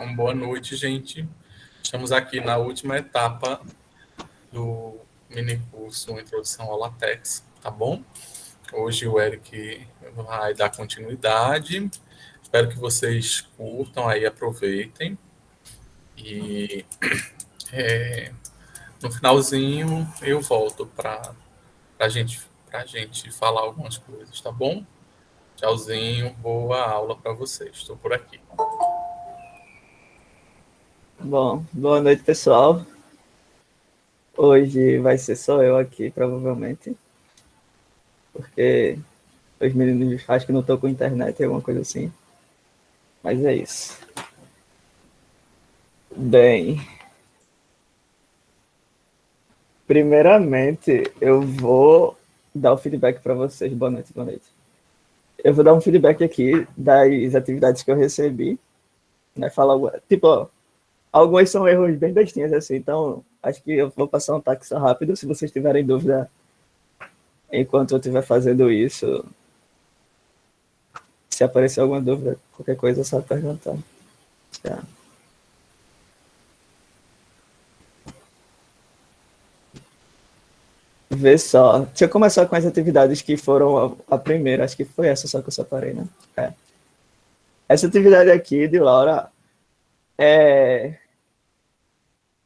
Então, boa noite, gente. Estamos aqui na última etapa do mini curso Introdução ao LaTeX, tá bom? Hoje o Eric vai dar continuidade. Espero que vocês curtam aí, aproveitem. E no finalzinho eu volto para a gente falar algumas coisas, tá bom? Tchauzinho, boa aula para vocês. Estou por aqui. Bom, boa noite, pessoal. Hoje vai ser só eu aqui, provavelmente, porque os meninos acho que não estão com internet, alguma coisa assim. Mas é isso. Bem, primeiramente, eu vou dar o feedback para vocês. Boa noite, boa noite. Eu vou dar um feedback aqui das atividades que eu recebi, né? Falar, tipo, ó, algumas são erros bem bestinhas, assim, então acho que eu vou passar um táxi rápido. Se vocês tiverem dúvida enquanto eu estiver fazendo isso, se aparecer alguma dúvida, qualquer coisa, é só perguntar. Tá. Vê só. Deixa eu começar com as atividades que foram a primeira, acho que foi essa só que eu separei, né? É. Essa atividade aqui de Laura é.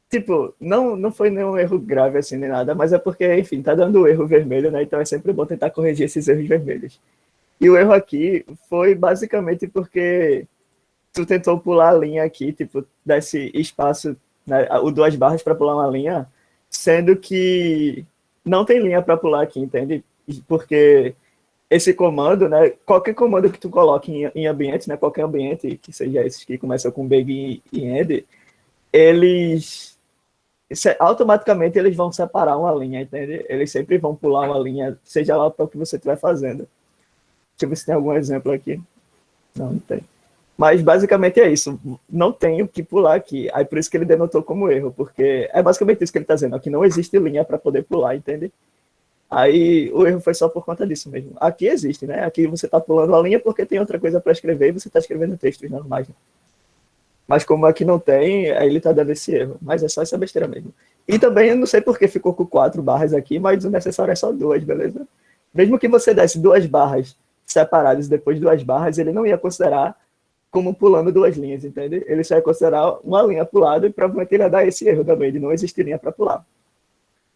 Tipo, não foi nenhum erro grave assim, nem nada, mas é porque, enfim, tá dando erro vermelho, né? Então é sempre bom tentar corrigir esses erros vermelhos. E o erro aqui foi basicamente porque tu tentou pular a linha aqui, tipo, desse espaço, né, o duas barras para pular uma linha, sendo que não tem linha para pular aqui, entende? Porque esse comando, né, qualquer comando que tu coloque em ambiente, né, qualquer ambiente, que seja esses que começam com big e end, eles automaticamente eles vão separar uma linha, entende? Eles sempre vão pular uma linha, seja lá para o que você estiver fazendo. Deixa eu ver se tem algum exemplo aqui. Não tem. Mas basicamente é isso. Não tem o que pular aqui. Aí por isso que ele denotou como erro, porque é basicamente isso que ele está dizendo. Aqui não existe linha para poder pular, entende? Aí o erro foi só por conta disso mesmo. Aqui existe, né? Aqui você está pulando a linha porque tem outra coisa para escrever e você está escrevendo textos normais. Né? Mas como aqui não tem, aí ele está dando esse erro. Mas é só essa besteira mesmo. E também eu não sei por que ficou com 4 barras aqui, mas o necessário é só 2, beleza? Mesmo que você desse 2 barras separadas depois de 2 barras, ele não ia considerar como pulando 2 linhas, entende? Ele só ia considerar uma linha pulada e provavelmente ele ia dar esse erro também, de não existir linha para pular.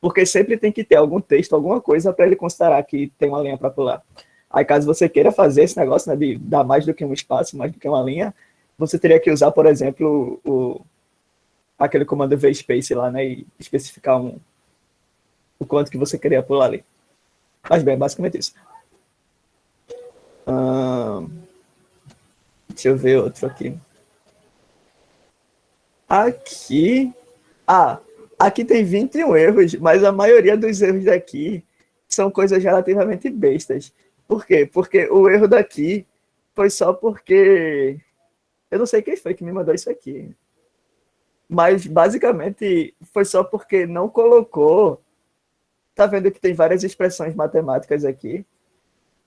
Porque sempre tem que ter algum texto, alguma coisa para ele considerar que tem uma linha para pular. Aí caso você queira fazer esse negócio, né, de dar mais do que um espaço, mais do que uma linha, você teria que usar, por exemplo, aquele comando vspace lá, né, e especificar o quanto que você queria pular ali. Mas bem, basicamente isso. Deixa eu ver outro aqui. Aqui tem 21 erros, mas a maioria dos erros daqui são coisas relativamente bestas. Por quê? Porque o erro daqui foi só porque... Eu não sei quem foi que me mandou isso aqui. Mas, basicamente, foi só porque não colocou... Tá vendo que tem várias expressões matemáticas aqui?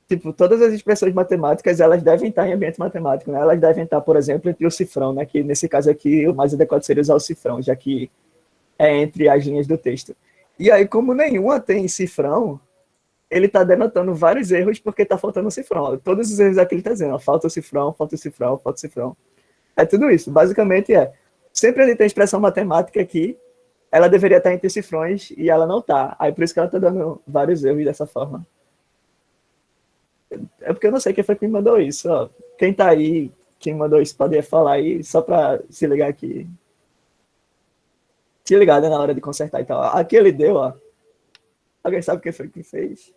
Tipo, todas as expressões matemáticas, elas devem estar em ambiente matemático, né? Elas devem estar, por exemplo, entre o cifrão, né? Que nesse caso aqui, o mais adequado seria usar o cifrão, já que é entre as linhas do texto. E aí, como nenhuma tem cifrão, ele está denotando vários erros porque está faltando o cifrão. Todos os erros aqui ele está dizendo, ó, falta o cifrão, falta o cifrão, falta o cifrão. É tudo isso. Basicamente sempre ele tem expressão matemática aqui, ela deveria estar entre cifrões e ela não está. Aí por isso que ela está dando vários erros dessa forma. É porque eu não sei quem foi que me mandou isso. Ó. Quem está aí, quem mandou isso, pode falar aí, só para se ligar aqui. Se ligar, né, na hora de consertar e tal. Aqui ele deu, ó. Alguém sabe quem foi que fez?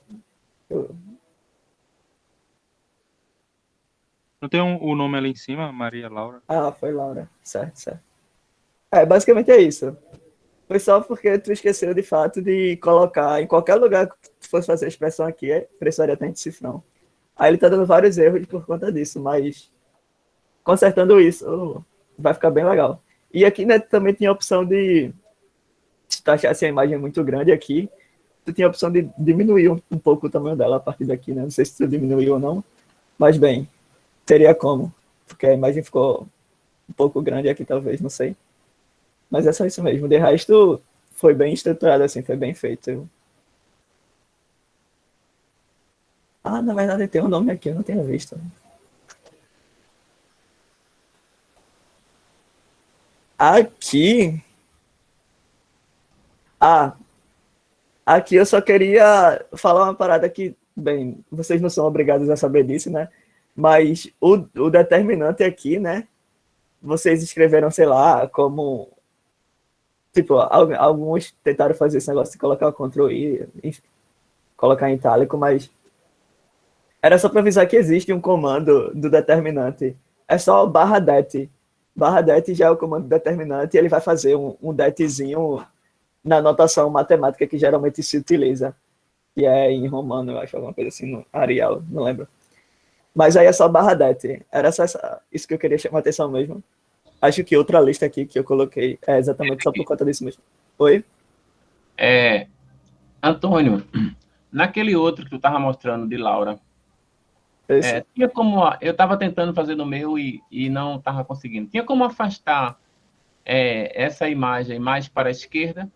Não tem o nome ali em cima, Maria Laura? Foi Laura. Certo, certo. Basicamente é isso. Foi só porque tu esqueceu de fato de colocar em qualquer lugar que tu fosse fazer a expressão aqui, precisaria estar em cifrão. Aí ele tá dando vários erros por conta disso, mas consertando isso, vai ficar bem legal. E aqui, né, também tinha a opção de, se tu achasse a imagem muito grande aqui, tu tinha a opção de diminuir um pouco o tamanho dela a partir daqui, né? Não sei se tu diminuiu ou não, mas bem, teria como, porque a imagem ficou um pouco grande aqui, talvez, não sei. Mas é só isso mesmo. De resto, foi bem estruturado, assim, foi bem feito. Ah, na verdade tem um nome aqui, eu não tinha visto. Aqui. Ah, aqui eu só queria falar uma parada que, bem, vocês não são obrigados a saber disso, né? Mas o determinante aqui, né? Vocês escreveram, sei lá, como. Tipo, alguns tentaram fazer esse negócio de colocar o Ctrl I, enfim, colocar em itálico, mas era só para avisar que existe um comando do determinante. É só barra det. Barra det já é o comando determinante e ele vai fazer um detzinho na notação matemática que geralmente se utiliza, que é em romano, eu acho, alguma coisa assim, no Arial, não lembro. Mas aí é só barra det. Era só isso que eu queria chamar a atenção mesmo. Acho que outra lista aqui que eu coloquei é exatamente só por conta disso mesmo. Oi? Antônio, naquele outro que tu estava mostrando de Laura, tinha como... Eu estava tentando fazer no meu e não estava conseguindo. Tinha como afastar essa imagem mais para a esquerda?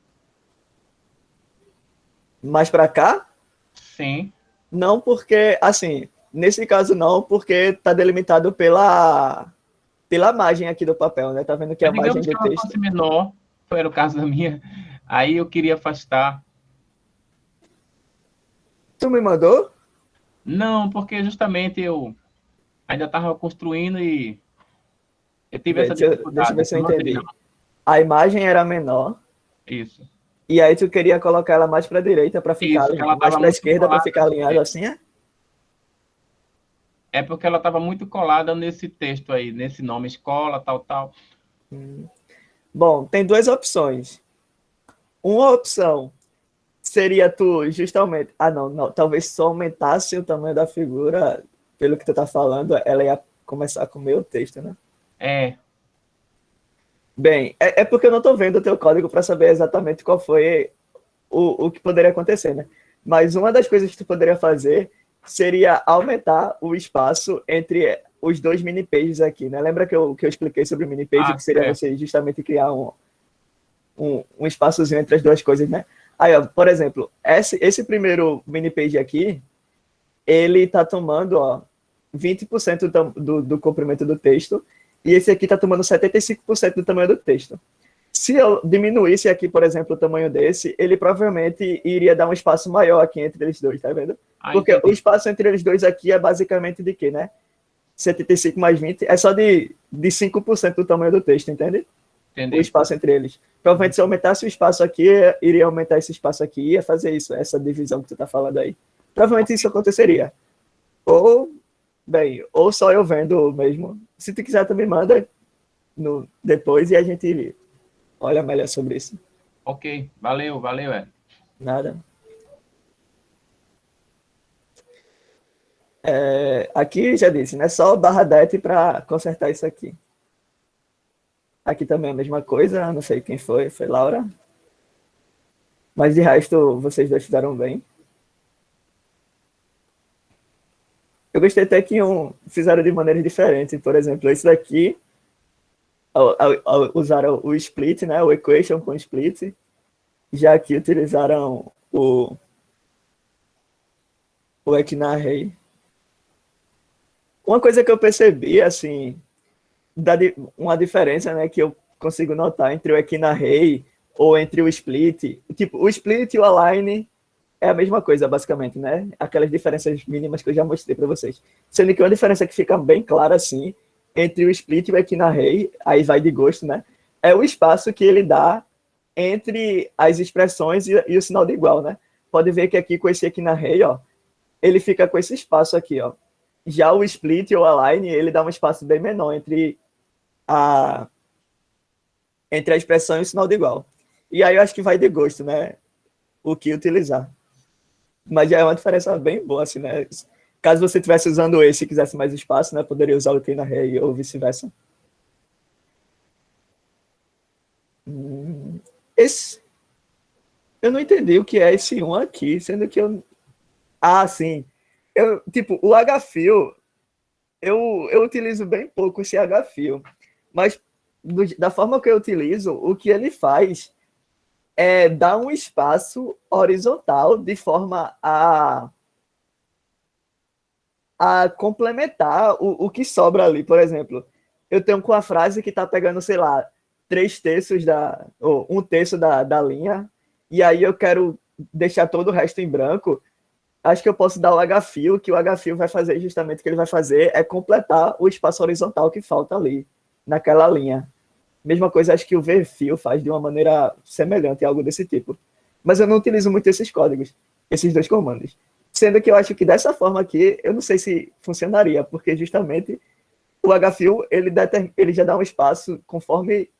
Mais para cá? Sim. Não, porque, assim, nesse caso não, porque está delimitado pela margem aqui do papel, né? Tá vendo que a margem do texto... Digamos que ela fosse menor, foi o caso da minha, aí eu queria afastar. Tu me mandou? Não, porque justamente eu ainda estava construindo e eu tive essa dificuldade. Deixa eu ver se eu entendi. A imagem era menor. Isso. E aí tu queria colocar ela mais para a direita para ficar alinhado, mais para a esquerda para ficar alinhado assim, é? É porque ela estava muito colada nesse texto aí, nesse nome, escola, tal. Bom, tem duas opções. Uma opção seria tu justamente... Ah, não. Talvez só aumentasse o tamanho da figura, pelo que tu tá falando, ela ia começar a comer o texto, né? Bem, é porque eu não tô vendo o teu código para saber exatamente qual foi o que poderia acontecer, né? Mas uma das coisas que tu poderia fazer seria aumentar o espaço entre os dois mini pages aqui, né? Lembra que eu expliquei sobre o mini page, que seria você justamente criar um espaçozinho entre as duas coisas, né? Aí, ó, por exemplo, esse primeiro mini page aqui, ele tá tomando, ó, 20% do comprimento do texto, e esse aqui tá tomando 75% do tamanho do texto. Se eu diminuísse aqui, por exemplo, o tamanho desse, ele provavelmente iria dar um espaço maior aqui entre eles dois, tá vendo? Porque entendi. O espaço entre eles dois aqui é basicamente de quê, né? 75 mais 20 é só de 5% do tamanho do texto, entende? Entendi. O espaço entre eles. Provavelmente se eu aumentasse o espaço aqui, iria aumentar esse espaço aqui, ia fazer isso, essa divisão que tu tá falando aí. Provavelmente isso aconteceria. Ou só eu vendo mesmo. Se tu quiser, também manda depois e a gente olha melhor sobre isso. Ok, valeu, Nada. Aqui já disse, né? Só barra det para consertar isso aqui. Aqui também é a mesma coisa, não sei quem foi Laura. Mas de resto, vocês dois fizeram bem. Eu gostei até que fizeram de maneiras diferentes. Por exemplo, esse daqui, usaram o split, né? O equation com split. Já aqui utilizaram o equinarray. Uma coisa que eu percebi, assim, uma diferença, né, que eu consigo notar entre o equinarray ou entre o split. Tipo, o split e o align é a mesma coisa, basicamente, né? Aquelas diferenças mínimas que eu já mostrei para vocês. Sendo que uma diferença que fica bem clara, assim, entre o split e o equinarray, aí vai de gosto, né? É o espaço que ele dá entre as expressões e o sinal de igual, né? Pode ver que aqui com esse equinarray, ó, ele fica com esse espaço aqui, ó. Já o split ou align, ele dá um espaço bem menor entre a expressão e o sinal de igual. E aí eu acho que vai de gosto, né? O que utilizar. Mas já é uma diferença bem boa, assim, né? Caso você estivesse usando esse e quisesse mais espaço, né? Poderia usar o equinarray ou vice-versa. Eu não entendi o que é esse 1 aqui, sendo que eu... Ah, sim. Tipo, o H-Fill, eu utilizo bem pouco esse H-Fill. Mas da forma que eu utilizo, o que ele faz é dar um espaço horizontal de forma a complementar o que sobra ali. Por exemplo, eu tenho com a frase que está pegando, sei lá, 3/3 ou 1/3 da linha, e aí eu quero deixar todo o resto em branco. Acho que eu posso dar o H-fio, que o H-fio vai fazer justamente o que ele vai fazer é completar o espaço horizontal que falta ali, naquela linha. Mesma coisa, acho que o V-fio faz de uma maneira semelhante, algo desse tipo. Mas eu não utilizo muito esses códigos, esses dois comandos. Sendo que eu acho que dessa forma aqui, eu não sei se funcionaria, porque justamente o H-fio, ele já dá um espaço conforme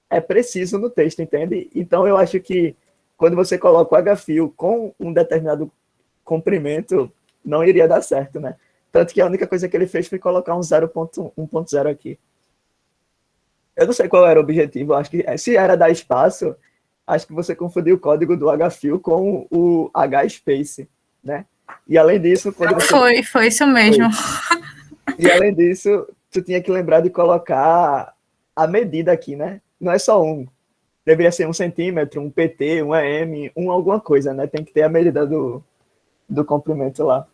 é preciso no texto, entende? Então eu acho que quando você coloca o H-fio com um determinado comprimento, não iria dar certo, né? Tanto que a única coisa que ele fez foi colocar um 0.1.0 aqui. Eu não sei qual era o objetivo, acho que se era dar espaço, acho que você confundiu o código do H-fio com o H-space, né? E além disso, quando você... Foi isso mesmo. E além disso, tu tinha que lembrar de colocar a medida aqui, né? Não é só um. Deveria ser 1 centímetro, um PT, um EM, alguma coisa, né? Tem que ter a medida do comprimento lá.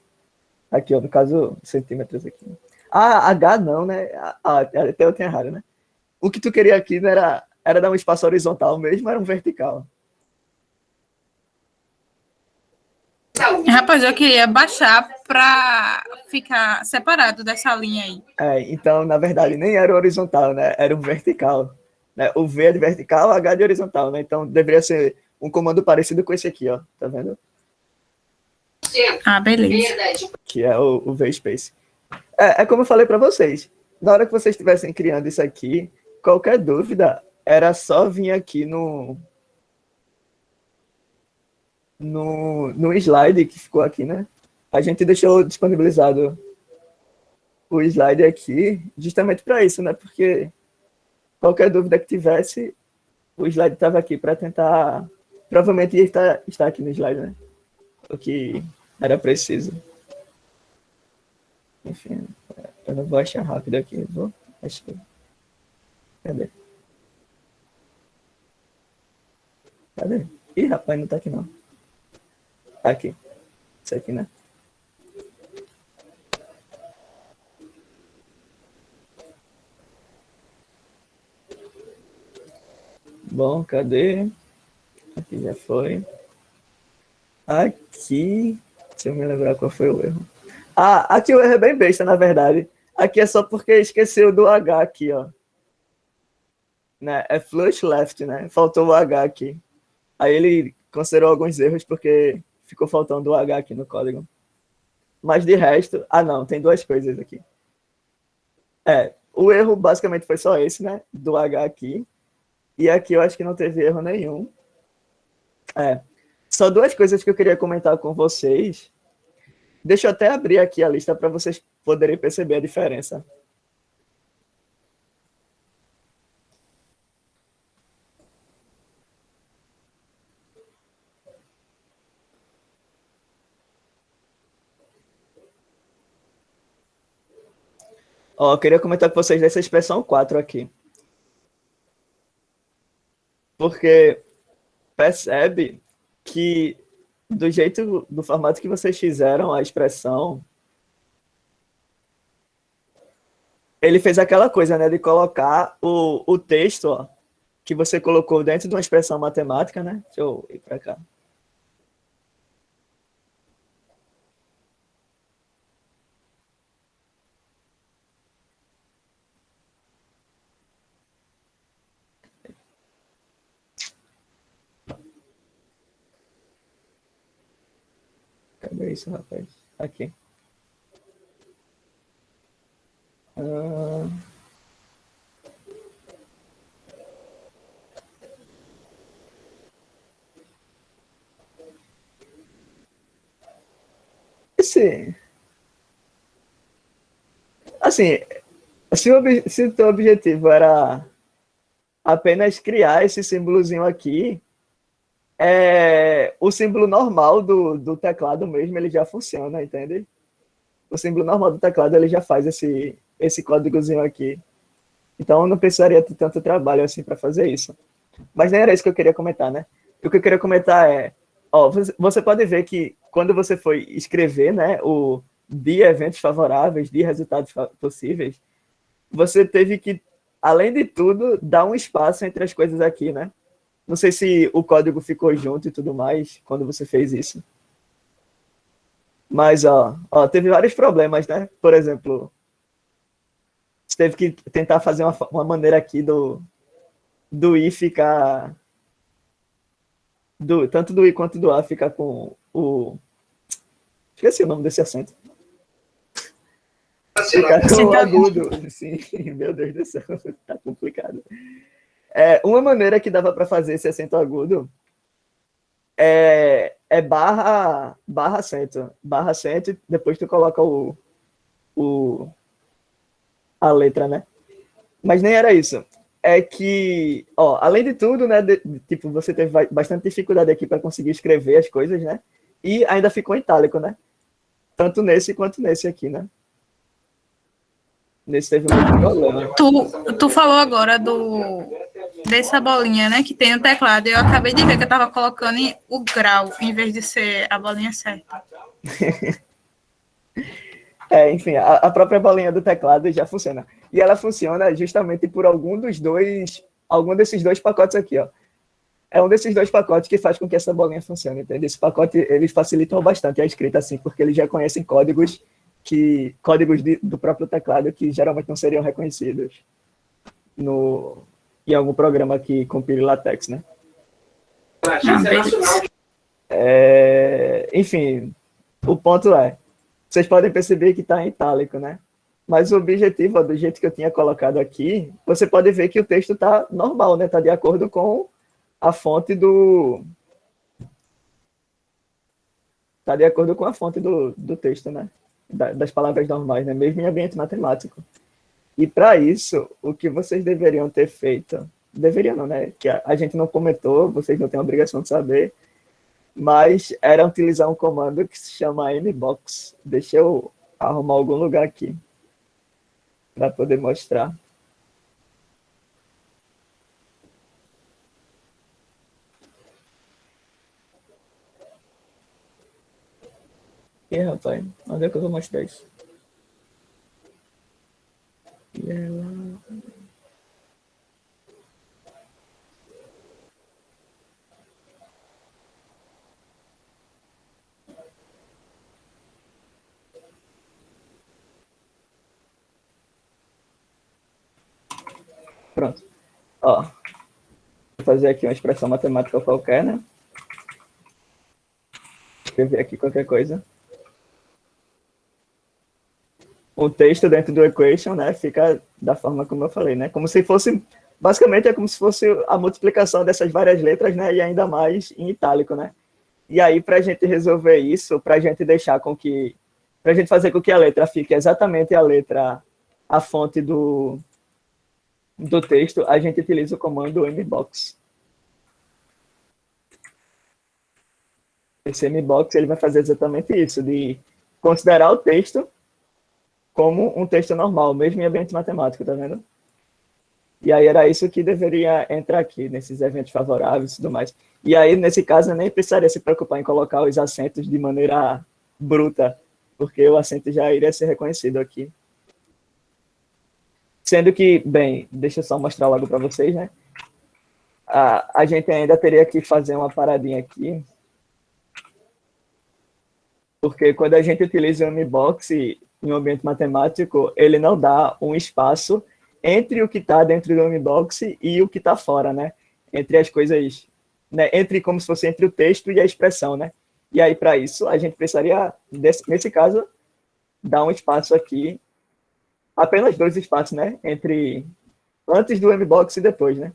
Aqui, ó, no caso, centímetros aqui. Ah, H não, né? Até eu tinha errado, né? O que tu queria aqui não era dar um espaço horizontal mesmo, era um vertical. Rapaz, eu queria baixar para ficar separado dessa linha aí. Então, na verdade, nem era horizontal, né? Era um vertical. Né? O V é de vertical, H é de horizontal, né? Então, deveria ser um comando parecido com esse aqui, ó. Tá vendo? Ah, beleza. Que é o VSpace. É como eu falei para vocês. Na hora que vocês estivessem criando isso aqui, qualquer dúvida, era só vir aqui no slide que ficou aqui, né? A gente deixou disponibilizado o slide aqui justamente para isso, né? Porque qualquer dúvida que tivesse, o slide estava aqui para tentar... Provavelmente ia estar aqui no slide, né? O que era preciso. Enfim, eu não vou achar rápido aqui. Vou achar. Cadê? Ih, rapaz, não tá aqui não. Aqui. Isso aqui, né? Bom, cadê? Aqui já foi. Aqui. Deixa eu me lembrar qual foi o erro. Ah, aqui o erro é bem besta, na verdade. Aqui é só porque esqueceu do H aqui, ó. Né? É flush left, né? Faltou o H aqui. Aí ele considerou alguns erros porque ficou faltando o H aqui no código. Mas de resto... Ah, não. Tem duas coisas aqui. O erro basicamente foi só esse, né? Do H aqui. E aqui eu acho que não teve erro nenhum. Só duas coisas que eu queria comentar com vocês. Deixa eu até abrir aqui a lista para vocês poderem perceber a diferença. Ó, eu queria comentar com vocês dessa expressão 4 aqui. Porque percebe que do formato que vocês fizeram a expressão, ele fez aquela coisa, né, de colocar o texto, ó, que você colocou dentro de uma expressão matemática, né? Deixa eu ir para cá. Cadê isso, rapaz? Aqui. Assim, se o teu objetivo era apenas criar esse símbolozinho aqui, o símbolo normal do teclado mesmo, ele já funciona, entende? O símbolo normal do teclado, ele já faz esse códigozinho aqui. Então, eu não precisaria ter tanto trabalho assim para fazer isso. Mas nem era isso que eu queria comentar, né? O que eu queria comentar é, ó, você pode ver que quando você foi escrever, né, o de eventos favoráveis, de resultados possíveis, você teve que, além de tudo, dar um espaço entre as coisas aqui, né? Não sei se o código ficou junto e tudo mais quando você fez isso. Mas, ó, teve vários problemas, né? Por exemplo, você teve que tentar fazer uma maneira aqui do I ficar... tanto do I quanto do A ficar com o... Esqueci o nome desse acento. Ficar com o agudo. Sim, meu Deus do céu, tá complicado. Uma maneira que dava para fazer esse acento agudo é barra acento. Barra acento, depois tu coloca a letra, né? Mas nem era isso. É que, ó, além de tudo, né, tipo, você teve bastante dificuldade aqui para conseguir escrever as coisas, né? E ainda ficou em itálico, né? Tanto nesse quanto nesse aqui, né? Nesse teve muito problema. Tu falou agora dessa bolinha, né, que tem no teclado. Eu acabei de ver que eu estava colocando o grau em vez de ser a bolinha certa. Enfim, a própria bolinha do teclado já funciona. E ela funciona justamente por algum desses dois pacotes aqui, ó. É um desses dois pacotes que faz com que essa bolinha funcione, entende? Esse pacote, eles facilitam bastante a escrita, assim, porque eles já conhecem códigos do próprio teclado que geralmente não seriam reconhecidos em algum programa que compile LaTeX, né? Enfim, o ponto vocês podem perceber que está em itálico, né? Mas o objetivo, do jeito que eu tinha colocado aqui, você pode ver que o texto está normal, né? Está de acordo com a fonte Está de acordo com a fonte do texto, né? Das palavras normais, né? Mesmo em ambiente matemático. E para isso, o que vocês deveriam ter feito... Deveriam não, né? Que a gente não comentou, vocês não têm a obrigação de saber, mas era utilizar um comando que se chama mbox. Deixa eu arrumar algum lugar aqui para poder mostrar. Rapaz, onde é que eu vou mostrar isso? Pronto. Ó, vou fazer aqui uma expressão matemática qualquer, né? Escrever aqui qualquer coisa. O texto dentro do equation, né, fica da forma como eu falei, né? Como se fosse, basicamente é como se fosse a multiplicação dessas várias letras, né, e ainda mais em itálico, né? E aí, para a gente resolver isso, para a gente fazer com que a letra fique exatamente a fonte do texto, a gente utiliza o comando mbox. Esse mbox, ele vai fazer exatamente isso, de considerar o texto como um texto normal, mesmo em ambiente matemático, tá vendo? E aí era isso que deveria entrar aqui, nesses eventos favoráveis e tudo mais. E aí, nesse caso, eu nem precisaria se preocupar em colocar os acentos de maneira bruta, porque o acento já iria ser reconhecido aqui. Sendo que, bem, deixa eu só mostrar logo para vocês, né? A gente ainda teria que fazer uma paradinha aqui, porque quando a gente utiliza o mbox em um ambiente matemático, ele não dá um espaço entre o que está dentro do mbox e o que está fora, né? Entre as coisas, né? Como se fosse entre o texto e a expressão, né? E aí, para isso, a gente precisaria, nesse caso, dar um espaço aqui, apenas 2 espaços, né? Antes do mbox e depois, né?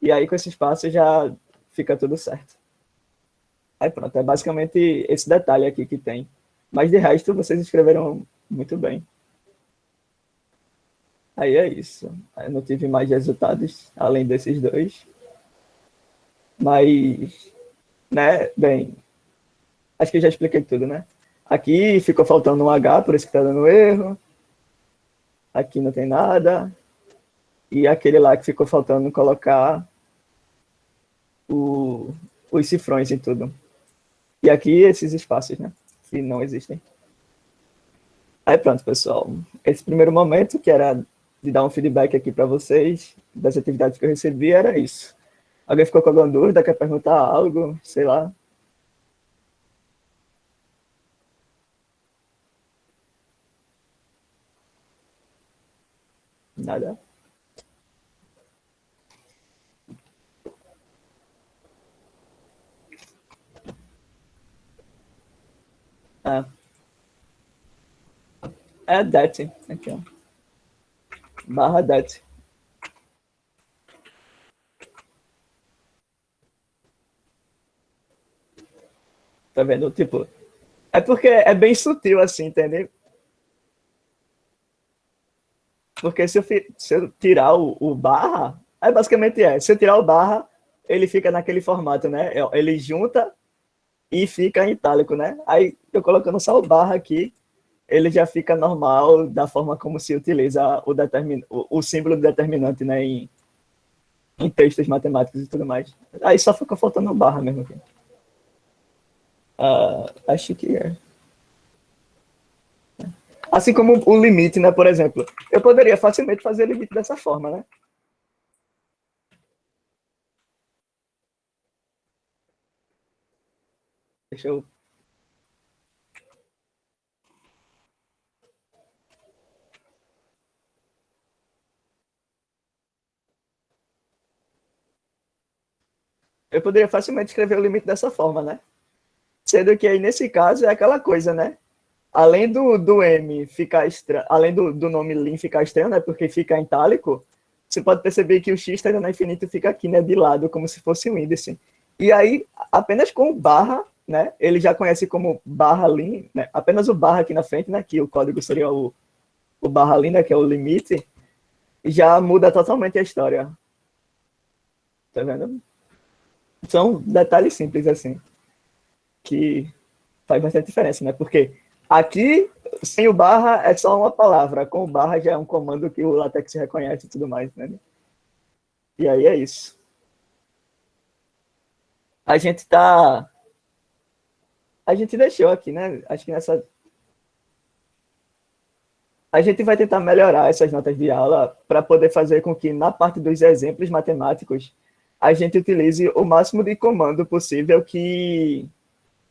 E aí, com esse espaço, já fica tudo certo. Aí pronto, é basicamente esse detalhe aqui que tem. Mas de resto, vocês escreveram muito bem. Aí é isso. Eu não tive mais resultados, além desses 2. Mas, né, bem, acho que eu já expliquei tudo, né? Aqui ficou faltando um H, por isso que está dando erro. Aqui não tem nada. e aquele lá que ficou faltando colocar os cifrões e tudo. E aqui esses espaços, né, que não existem. Aí pronto, pessoal. Esse primeiro momento, que era de dar um feedback aqui para vocês das atividades que eu recebi, era isso. Alguém ficou com alguma dúvida, quer perguntar algo, sei lá? Nada? Ah. É det, aqui, ó. /det. Tá vendo? Tipo, é porque é bem sutil assim, entendeu? Porque se eu tirar o barra, aí basicamente se eu tirar o barra, ele fica naquele formato, né? Ele junta e fica em itálico, né? Aí eu colocando só o barra aqui, ele já fica normal da forma como se utiliza o símbolo determinante, né? Em textos matemáticos e tudo mais. Aí só fica faltando o barra mesmo aqui. Acho que é. Assim como o limite, né? Por exemplo, eu poderia facilmente fazer o limite dessa forma, né? Deixa eu... Eu poderia facilmente escrever o limite dessa forma, né? Sendo que aí, nesse caso, é aquela coisa, né? Além do M ficar estranho, além do nome lim ficar estranho, né? Porque fica em itálico, você pode perceber que o x está no infinito fica aqui, né? De lado, como se fosse um índice. E aí, apenas com o barra, né? Ele já conhece como barra lim, né? Apenas o barra aqui na frente, né? Que o código seria o barra lim, né? Que é o limite, já muda totalmente a história. Tá vendo? São detalhes simples, assim, que faz bastante diferença, né? Porque aqui, sem o barra, é só uma palavra. Com o barra já é um comando que o LaTeX reconhece e tudo mais, né? E aí é isso. A gente deixou aqui, né? Acho que a gente vai tentar melhorar essas notas de aula para poder fazer com que, na parte dos exemplos matemáticos, a gente utilize o máximo de comando possível que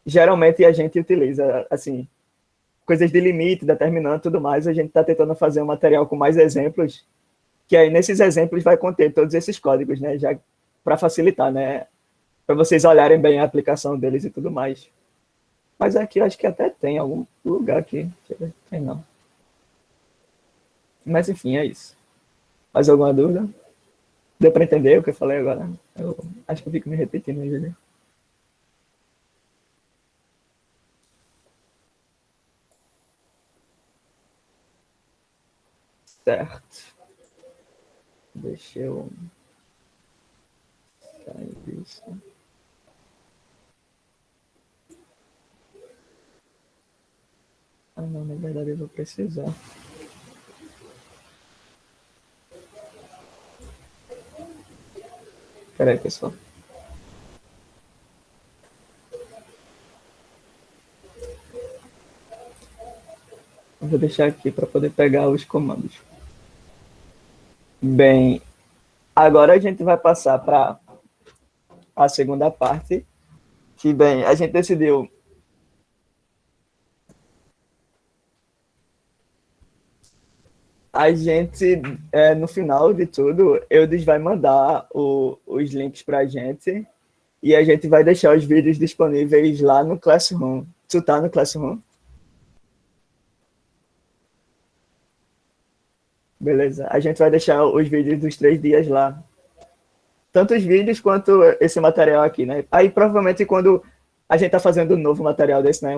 geralmente a gente utiliza, assim, coisas de limite, determinante e tudo mais. A gente está tentando fazer um material com mais exemplos, que aí nesses exemplos vai conter todos esses códigos, né? Já para facilitar, né? Para vocês olharem bem a aplicação deles e tudo mais. Mas aqui eu acho que até tem algum lugar aqui. Deixa eu ver. Tem não. Mas enfim, é isso. Mais alguma dúvida? Deu para entender o que eu falei agora? Eu acho que eu fico me repetindo aí, né? Certo. Deixa eu sair disso. Não, na verdade eu vou precisar. Espera aí, pessoal. Eu vou deixar aqui para poder pegar os comandos. Bem, agora a gente vai passar para a segunda parte, que, bem, a gente decidiu no final de tudo, Eudes vai mandar os links para a gente e a gente vai deixar os vídeos disponíveis lá no Classroom. Tu tá no Classroom? Beleza. A gente vai deixar os vídeos dos 3 dias lá. Tanto os vídeos quanto esse material aqui, né? Aí, provavelmente, quando a gente tá fazendo um novo material desse, né?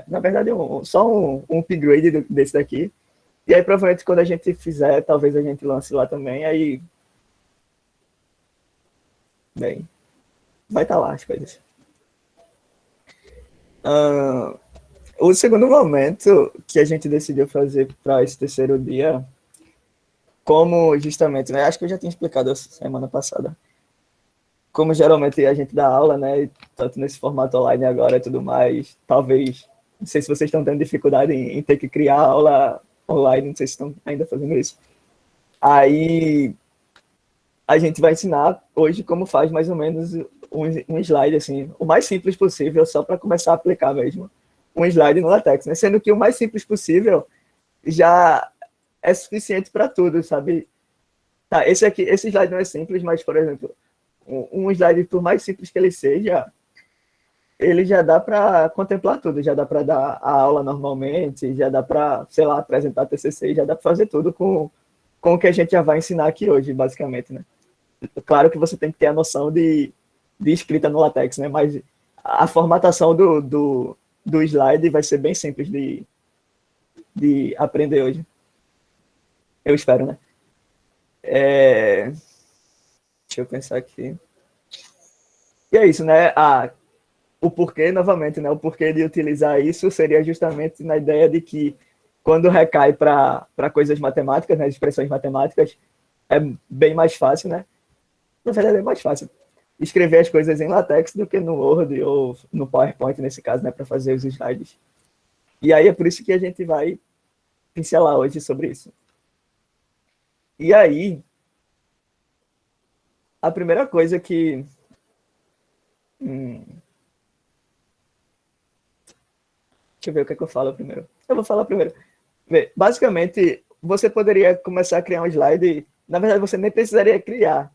Na verdade, só um upgrade desse daqui. E aí, provavelmente, quando a gente fizer, talvez a gente lance lá também. Aí, bem, vai estar lá as coisas. O segundo momento que a gente decidiu fazer para esse terceiro dia como justamente, né? Acho que eu já tinha explicado essa semana passada. Como geralmente a gente dá aula, né? Tanto nesse formato online agora e tudo mais, talvez, não sei se vocês estão tendo dificuldade em ter que criar aula online, não sei se estão ainda fazendo isso. Aí a gente vai ensinar hoje como faz mais ou menos um slide, assim, o mais simples possível, só para começar a aplicar mesmo um slide no LaTeX, né? Sendo que o mais simples possível já é suficiente para tudo, sabe? Tá, esse slide não é simples, mas, por exemplo, um slide, por mais simples que ele seja, ele já dá para contemplar tudo, já dá para dar a aula normalmente, já dá para, sei lá, apresentar TCC, já dá para fazer tudo com o que a gente já vai ensinar aqui hoje, basicamente, né? Claro que você tem que ter a noção de escrita no LaTeX, né? Mas a formatação do slide vai ser bem simples de aprender hoje. Eu espero, né? Deixa eu pensar aqui. E é isso, né? O porquê, novamente, né? O porquê de utilizar isso seria justamente na ideia de que quando recai para coisas matemáticas, né? Expressões matemáticas, é bem mais fácil, né? Na verdade, é mais fácil escrever as coisas em LaTeX do que no Word ou no PowerPoint, nesse caso, né? Para fazer os slides. E aí é por isso que a gente vai pincelar hoje sobre isso. E aí, a primeira coisa que... Deixa eu ver o que é que eu falo primeiro. Eu vou falar primeiro. Basicamente, você poderia começar a criar um slide. Na verdade, você nem precisaria criar.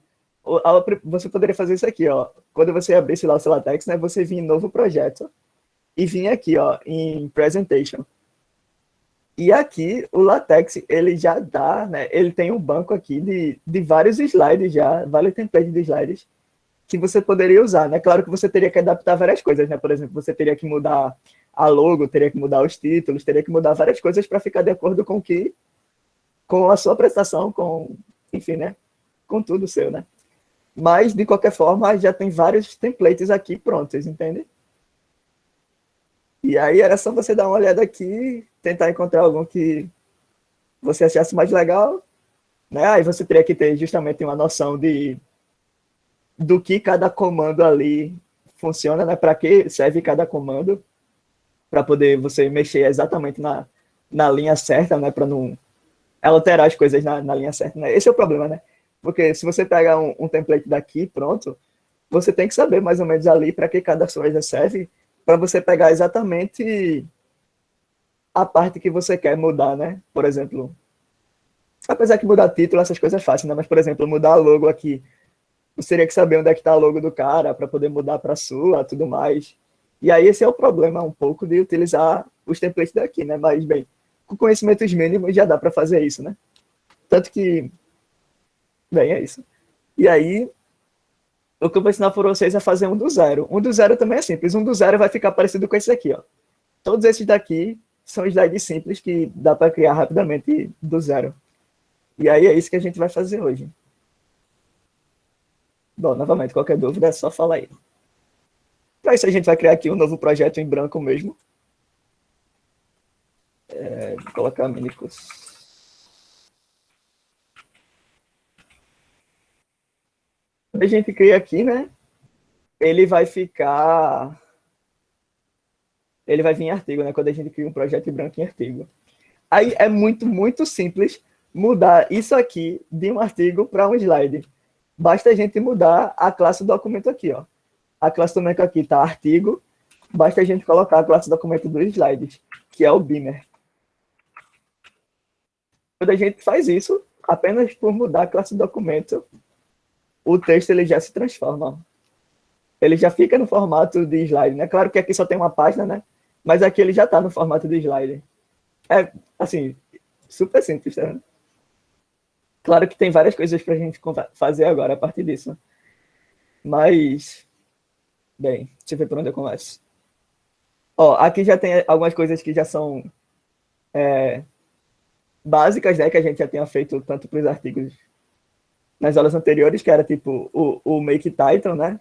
Você poderia fazer isso aqui, ó. Quando você abrisse lá o seu LaTeX, né, você vinha em novo projeto e vinha aqui, ó, em Presentation. E aqui, o LaTeX, ele já dá, né, ele tem um banco aqui de vários slides já, vários templates de slides que você poderia usar, né? Claro que você teria que adaptar várias coisas, né? Por exemplo, você teria que mudar a logo, teria que mudar os títulos, teria que mudar várias coisas para ficar de acordo com a sua prestação, enfim, né? Com tudo seu, né? Mas, de qualquer forma, já tem vários templates aqui prontos, entende? E aí era só você dar uma olhada aqui, tentar encontrar algum que você achasse mais legal, né? Aí você teria que ter justamente uma noção do que cada comando ali funciona, né? Para que serve cada comando, para poder você mexer exatamente na linha certa, né? Para não alterar as coisas na linha certa, né? Esse é o problema, né? Porque se você pegar um template daqui, pronto, você tem que saber mais ou menos ali para que cada coisa serve, para você pegar exatamente a parte que você quer mudar, né? Por exemplo, apesar que mudar título, essas coisas é fácil, né? Mas, por exemplo, mudar logo aqui, você teria que saber onde é que está o logo do cara para poder mudar para a sua, tudo mais. E aí esse é o problema um pouco de utilizar os templates daqui, né? Mas, bem, com conhecimentos mínimos já dá para fazer isso, né? Tanto que, bem, é isso. E aí, o que eu vou ensinar para vocês é fazer um do zero. Um do zero também é simples. Um do zero vai ficar parecido com esse aqui, ó. Todos esses daqui são slides simples que dá para criar rapidamente do zero. E aí é isso que a gente vai fazer hoje. Bom, novamente, qualquer dúvida é só falar aí. Para isso a gente vai criar aqui um novo projeto em branco mesmo. Vou colocar minicurso. Quando a gente cria aqui, né? Ele vai vir em artigo, né? Quando a gente cria um projeto em branco em artigo. Aí é muito, muito simples mudar isso aqui de um artigo para um slide. Basta a gente mudar a classe do documento aqui, ó. A classe do documento aqui está artigo, basta a gente colocar a classe do documento dos slides, que é o Beamer. Quando a gente faz isso, apenas por mudar a classe do documento, o texto ele já se transforma, ó. Ele já fica no formato de slide, né? Claro que aqui só tem uma página, né? Mas aqui ele já está no formato de slide. É, assim, super simples, tá vendo? Claro que tem várias coisas para a gente fazer agora a partir disso. Mas, bem, deixa eu ver por onde eu começo. Ó, aqui já tem algumas coisas que já são básicas, né? Que a gente já tinha feito tanto para os artigos nas aulas anteriores, que era tipo o make title, né?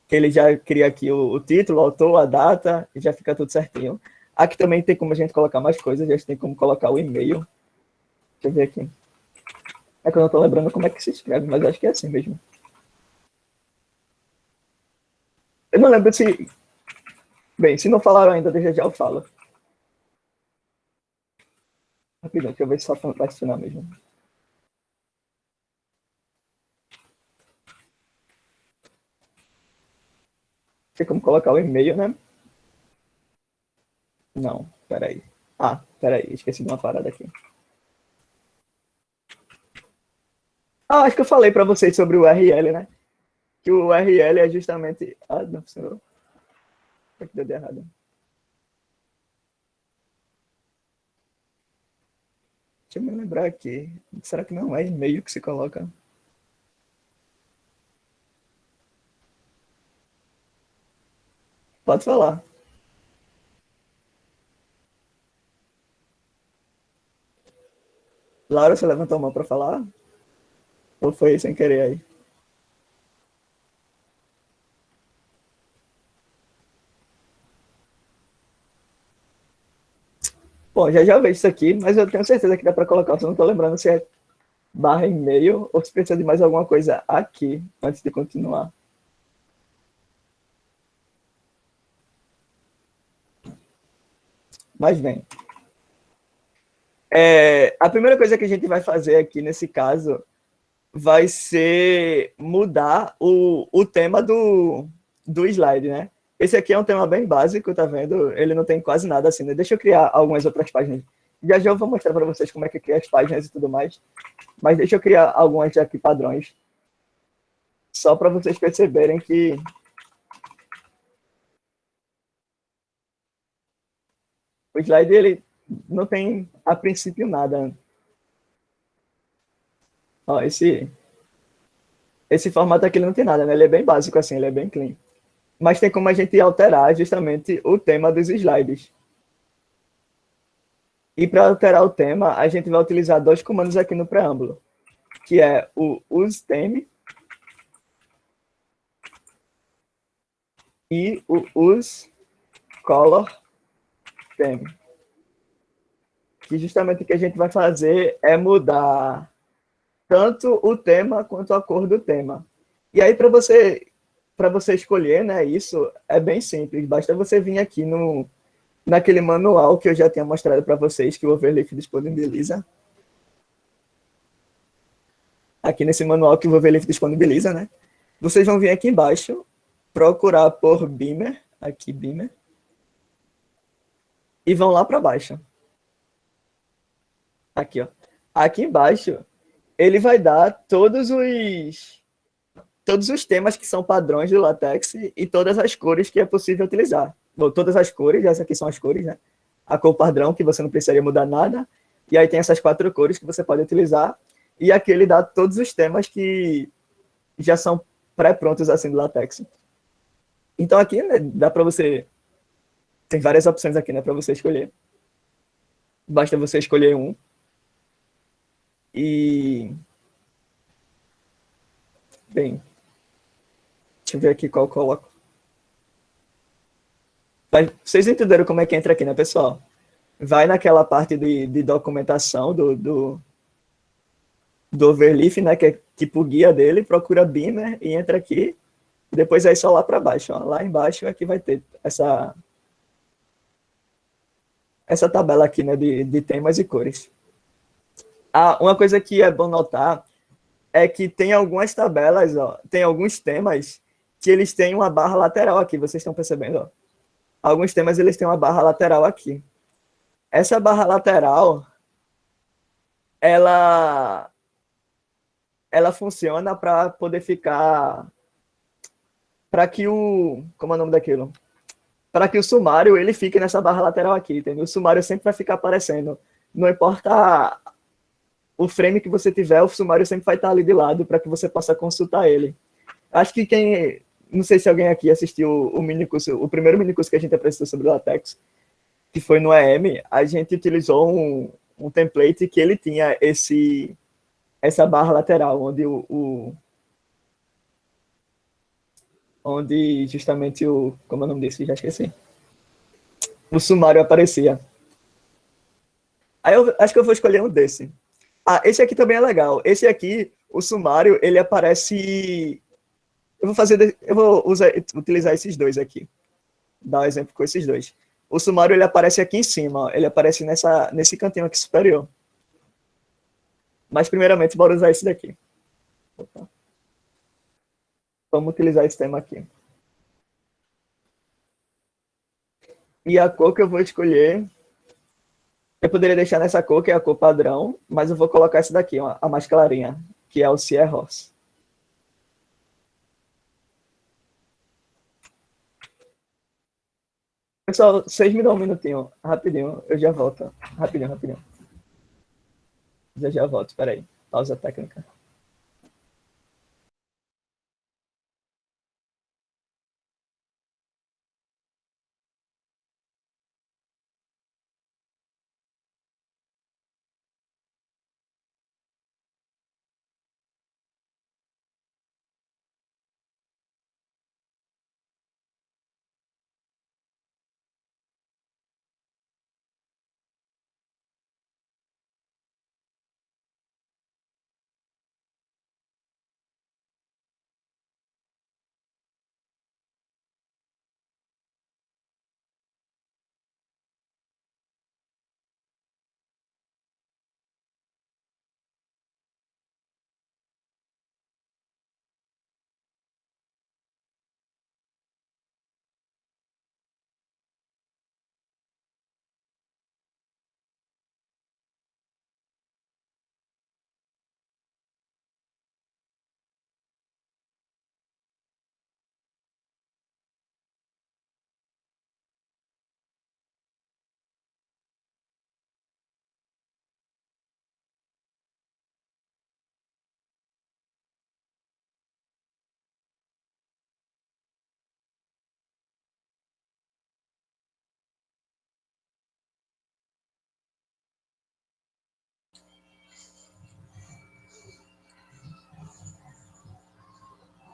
Que ele já cria aqui o título, o autor, a data, e já fica tudo certinho. Aqui também tem como a gente colocar mais coisas, a gente tem como colocar o e-mail. Deixa eu ver aqui. É que eu não tô lembrando como é que se escreve, mas acho que é assim mesmo. Eu não lembro se... Bem, se não falaram ainda, desde já eu falo. Rapidão, deixa eu ver se só vai funcionar mesmo. Tem como colocar o e-mail, né? Não, peraí. Ah, peraí, esqueci de uma parada aqui. Ah, acho que eu falei para vocês sobre o URL, né? Que o URL é justamente... Ah, não funcionou. Foi que deu de errado. Deixa eu me lembrar aqui. Será que não é e-mail que se coloca? Pode falar. Laura, você levantou a mão para falar? Ou foi sem querer aí? Bom, já vejo isso aqui, mas eu tenho certeza que dá para colocar. Eu só não estou lembrando se é barra e-mail ou se precisa de mais alguma coisa aqui antes de continuar. Mas bem. A primeira coisa que a gente vai fazer aqui nesse caso vai ser mudar o tema do slide, né? Esse aqui é um tema bem básico, tá vendo? Ele não tem quase nada assim, né? Deixa eu criar algumas outras páginas. Já eu vou mostrar para vocês como é que cria as páginas e tudo mais. Mas deixa eu criar algumas aqui padrões. Só para vocês perceberem que... o slide, ele não tem, a princípio, nada. Ó, esse formato aqui ele não tem nada, né? Ele é bem básico assim, ele é bem clean. Mas tem como a gente alterar justamente o tema dos slides. E para alterar o tema, a gente vai utilizar dois comandos aqui no preâmbulo, que é o useTheme e o useColorTheme. Que justamente o que a gente vai fazer é mudar tanto o tema quanto a cor do tema. E aí, para você escolher, né, isso é bem simples. Basta você vir aqui naquele manual que eu já tinha mostrado para vocês, que o Overleaf disponibiliza. Aqui nesse manual que o Overleaf disponibiliza, né? Vocês vão vir aqui embaixo, procurar por Beamer, aqui Beamer, e vão lá para baixo. Aqui, ó. Aqui embaixo, ele vai dar todos os temas que são padrões do LaTeX e todas as cores que é possível utilizar. Bom, todas as cores, essas aqui são as cores, né? A cor padrão, que você não precisaria mudar nada. E aí tem essas 4 cores que você pode utilizar. E aqui ele dá todos os temas que já são pré-prontos assim do LaTeX. Então aqui, né, dá para você... Tem várias opções aqui, né, para você escolher. Basta você escolher um. E... Bem... Deixa eu ver aqui qual eu coloco. Mas vocês entenderam como é que entra aqui, né, pessoal? Vai naquela parte de documentação do Overleaf, né, que é tipo o guia dele, procura Beamer e entra aqui. Depois aí só lá para baixo. Ó. Lá embaixo aqui vai ter essa tabela aqui, né, de temas e cores. Ah, uma coisa que é bom notar é que tem algumas tabelas, ó, tem alguns temas que eles têm uma barra lateral aqui, vocês estão percebendo? Ó? Alguns temas eles têm uma barra lateral aqui. Essa barra lateral, ela funciona para poder ficar... Para que o... Como é o nome daquilo? Para que o sumário ele fique nessa barra lateral aqui, entendeu? O sumário sempre vai ficar aparecendo. Não importa o frame que você tiver, o sumário sempre vai estar ali de lado para que você possa consultar ele. Acho que quem... Não sei se alguém aqui assistiu o minicurso, o primeiro minicurso que a gente apresentou sobre LaTeX, que foi no EM, a gente utilizou um template que ele tinha essa barra lateral, onde justamente como é o nome desse? Já esqueci. O sumário aparecia. Aí eu acho que eu vou escolher um desse. Ah, esse aqui também é legal. Esse aqui, o sumário, ele aparece... Eu vou utilizar esses dois aqui. Dar um exemplo com esses dois. O sumário, ele aparece aqui em cima. Ó. Ele aparece nesse cantinho aqui superior. Mas, primeiramente, bora usar esse daqui. Opa. Vamos utilizar esse tema aqui. E a cor que eu vou escolher... Eu poderia deixar nessa cor, que é a cor padrão, mas eu vou colocar essa daqui, ó, a mais clarinha, que é o Sierra-Ross. Pessoal, vocês me dão um minutinho, rapidinho, eu já volto. Rapidinho, rapidinho. Já volto, peraí. Pausa técnica.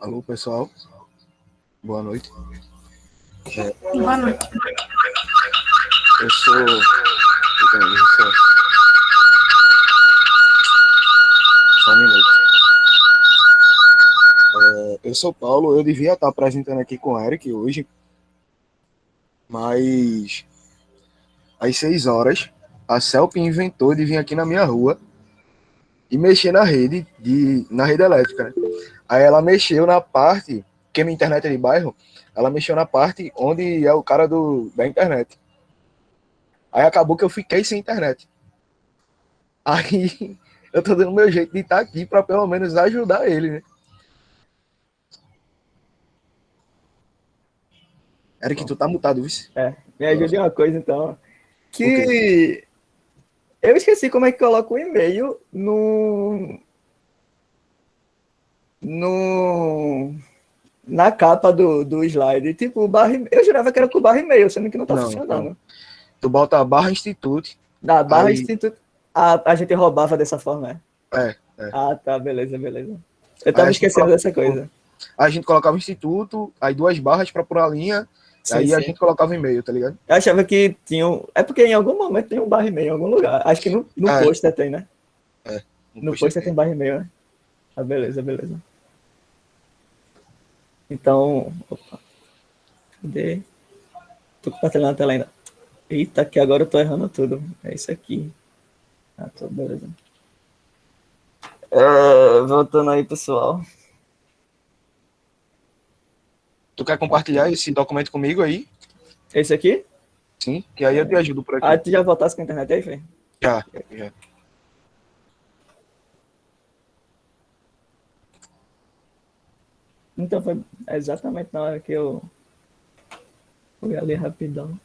Alô, pessoal. Boa noite. Boa noite. Eu sou... Só um minuto. Eu sou Paulo, eu devia estar apresentando aqui com o Eric hoje, mas às 6 horas a Celp inventou de vir aqui na minha rua e mexer na rede elétrica, né? Aí ela mexeu na parte, que minha internet é de bairro, ela mexeu na parte onde é o cara da internet. Aí acabou que eu fiquei sem internet. Aí eu tô dando meu jeito de estar aqui para pelo menos ajudar ele, né? Eric, tu tá mutado, viu? Me ajude uma coisa, então. Que eu esqueci como é que coloca o e-mail na capa do slide. Tipo, eu jurava que era com barra e-mail, sendo que não tá funcionando. Não. Tu bota a barra Institute. Da barra aí... Institute. A gente roubava dessa forma, é? Ah, tá, beleza. Eu tava esquecendo dessa coisa. A gente colocava o Instituto, aí 2 barras para pôr a linha, aí a gente colocava o e-mail, tá ligado? Eu achava que tinha É porque em algum momento tem um barra e-mail em algum lugar. Acho que no pôster tem, né? No pôster tem barra e-mail, né? Ah, beleza. Então... Opa. Cadê? Tô compartilhando a tela ainda. Eita, que agora eu tô errando tudo. É isso aqui. Ah, tô, beleza. Voltando aí, pessoal. Tu quer compartilhar esse documento comigo aí? Esse aqui? Sim, que aí eu te ajudo por aqui. Ah, tu já voltasse com a internet aí, Fê? Já. Então foi exatamente na hora que eu fui ali rapidão.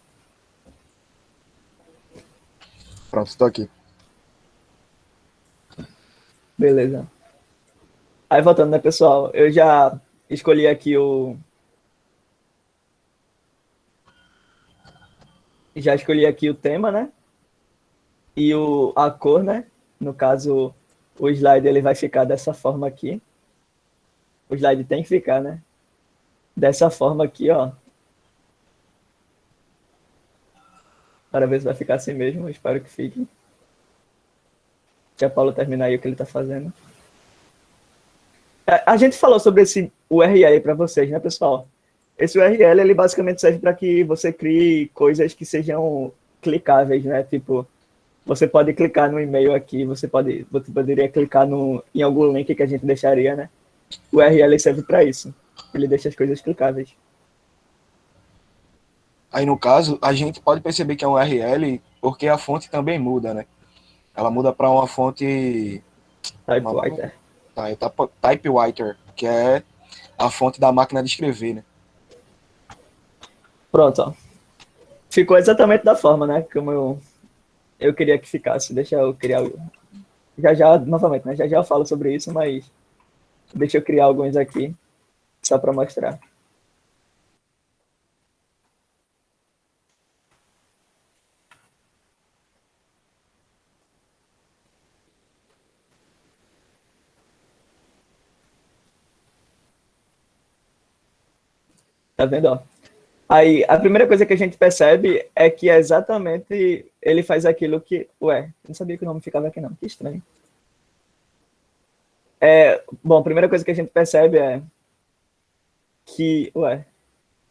Pronto, tô aqui. Beleza. Aí voltando, né, pessoal? Eu já escolhi aqui o tema, né? E a cor, né? No caso, o slide ele vai ficar dessa forma aqui. O slide tem que ficar, né? Dessa forma aqui, ó. Para ver se vai ficar assim mesmo. Eu espero que fique. Deixa Paulo terminar aí o que ele está fazendo. A gente falou sobre esse URL para vocês, né, pessoal? Esse URL, ele basicamente serve para que você crie coisas que sejam clicáveis, né? Tipo, você pode clicar no e-mail aqui, você poderia clicar em algum link que a gente deixaria, né? O URL serve para isso. Ele deixa as coisas clicáveis. Aí, no caso, a gente pode perceber que é um URL porque a fonte também muda, né? Ela muda para uma fonte... Typewriter. Typewriter, que é a fonte da máquina de escrever, né? Pronto, ó. Ficou exatamente da forma, né? Como eu queria que ficasse. Deixa eu criar... Já, novamente, né? Já eu falo sobre isso, mas deixa eu criar alguns aqui, só para mostrar. Tá vendo, ó? Aí, a primeira coisa que a gente percebe é que é exatamente ele faz aquilo que... Ué, eu não sabia que o nome ficava aqui não, que estranho. Bom, a primeira coisa que a gente percebe é que... Ué,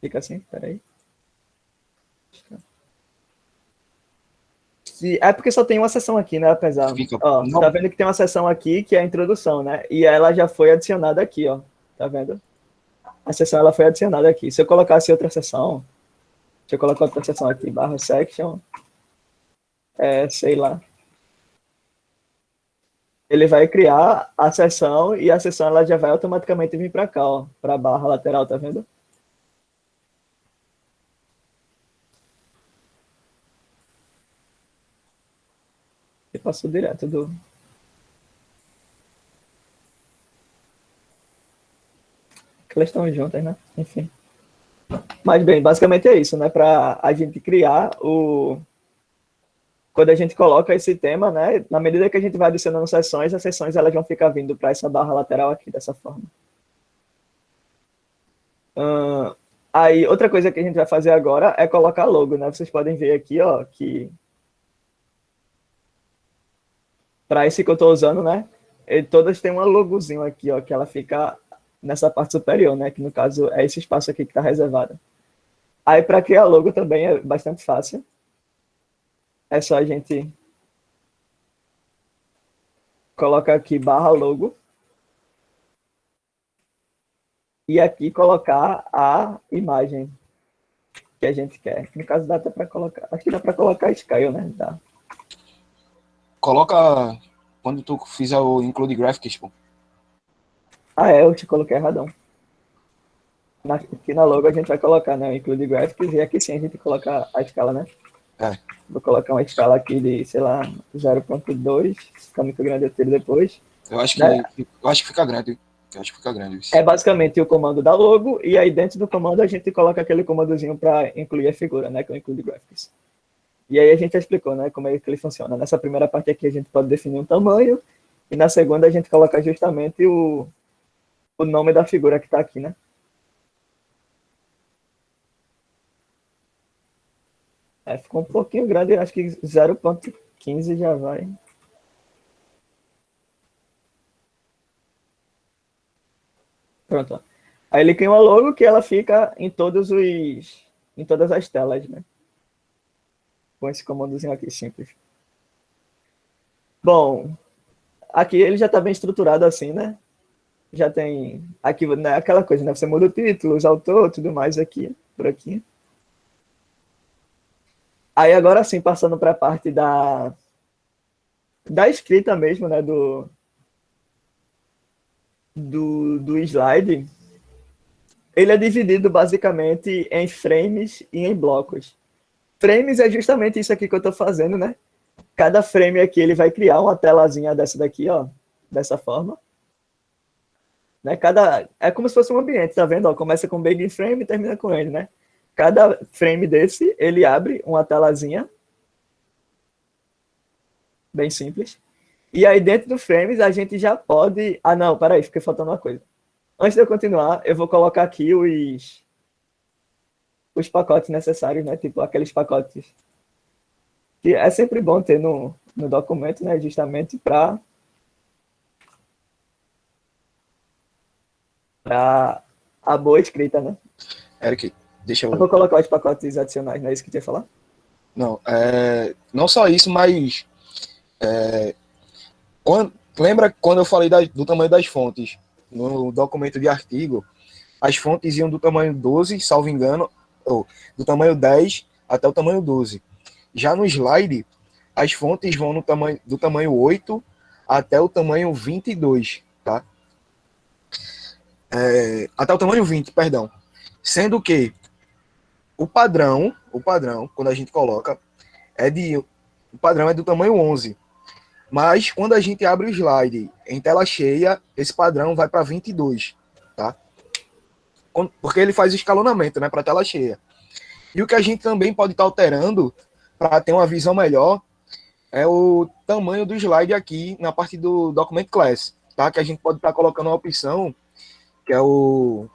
fica assim, peraí. É porque só tem uma seção aqui, né, apesar... Ó, tá vendo que tem uma seção aqui que é a introdução, né? E ela já foi adicionada aqui, ó. Tá vendo? A seção ela foi adicionada aqui. Se eu colocasse outra seção, deixa eu colocar outra seção aqui, /section, sei lá. Ele vai criar a seção e a seção ela já vai automaticamente vir para cá, ó, para a barra lateral, tá vendo? E passou direto do... Elas estão juntas, né? Enfim. Mas, bem, basicamente é isso, né? Para a gente criar o... Quando a gente coloca esse tema, né? Na medida que a gente vai adicionando sessões, as sessões elas vão ficar vindo para essa barra lateral aqui, dessa forma. Aí, outra coisa que a gente vai fazer agora é colocar logo, né? Vocês podem ver aqui, ó, que... Para esse que eu estou usando, né? Todas têm um logozinho aqui, ó, que ela fica... nessa parte superior, né? Que no caso é esse espaço aqui que está reservado. Aí para criar logo também é bastante fácil. É só a gente colocar aqui /logo e aqui colocar a imagem que a gente quer. No caso dá até para colocar, acho que dá para colocar Scale, né? Dá. Coloca quando tu fizer o Include Graphics, pô. Eu te coloquei erradão. Aqui na logo a gente vai colocar, né, o Include Graphics, e aqui sim a gente coloca a escala, né? Vou colocar uma escala aqui de, sei lá, 0.2, se ficar muito grande eu tiro depois. Eu acho que fica grande. É basicamente o comando da logo, e aí dentro do comando a gente coloca aquele comandozinho para incluir a figura, né, que é o Include Graphics. E aí a gente já explicou, né, como é que ele funciona. Nessa primeira parte aqui a gente pode definir um tamanho, e na segunda a gente coloca justamente o nome da figura que está aqui, né? Ficou um pouquinho grande, acho que 0.15 já vai. Pronto. Ó. Aí ele cria uma logo que ela fica em todas as telas, né? Com esse comandozinho aqui, simples. Bom, aqui ele já está bem estruturado assim, né? Já tem aqui, né, aquela coisa, né? Você muda o título, os autores, tudo mais aqui, por aqui. Aí agora sim, passando para a parte da escrita mesmo, né, do slide, ele é dividido basicamente em frames e em blocos. Frames é justamente isso aqui que eu estou fazendo, né? Cada frame aqui ele vai criar uma telazinha dessa daqui, ó, dessa forma. Né? É como se fosse um ambiente, tá vendo? Ó, começa com begin frame e termina com ele, né? Cada frame desse, ele abre uma telazinha. Bem simples. E aí, dentro do frames, a gente já pode... Ah, não, peraí, fiquei faltando uma coisa. Antes de eu continuar, eu vou colocar aqui os pacotes necessários, né? Tipo, aqueles pacotes que é sempre bom ter no no documento, né? Justamente para a boa escrita, né? Eric, deixa Eu vou eu... colocar os pacotes adicionais, não é isso que tu ia falar? Não, não só isso, mas lembra quando eu falei do tamanho das fontes? No documento de artigo, as fontes iam do tamanho 12, salvo engano, ou do tamanho 10 até o tamanho 12. Já no slide, as fontes vão do tamanho 8 até o tamanho 22, tá? Até o tamanho 20, perdão. Sendo que o padrão, quando a gente coloca, o padrão é do tamanho 11. Mas quando a gente abre o slide em tela cheia, esse padrão vai para 22, tá? Porque ele faz o escalonamento, né, para tela cheia. E o que a gente também pode estar alterando para ter uma visão melhor é o tamanho do slide aqui na parte do Document Class, tá? Que a gente pode estar colocando uma opção que é o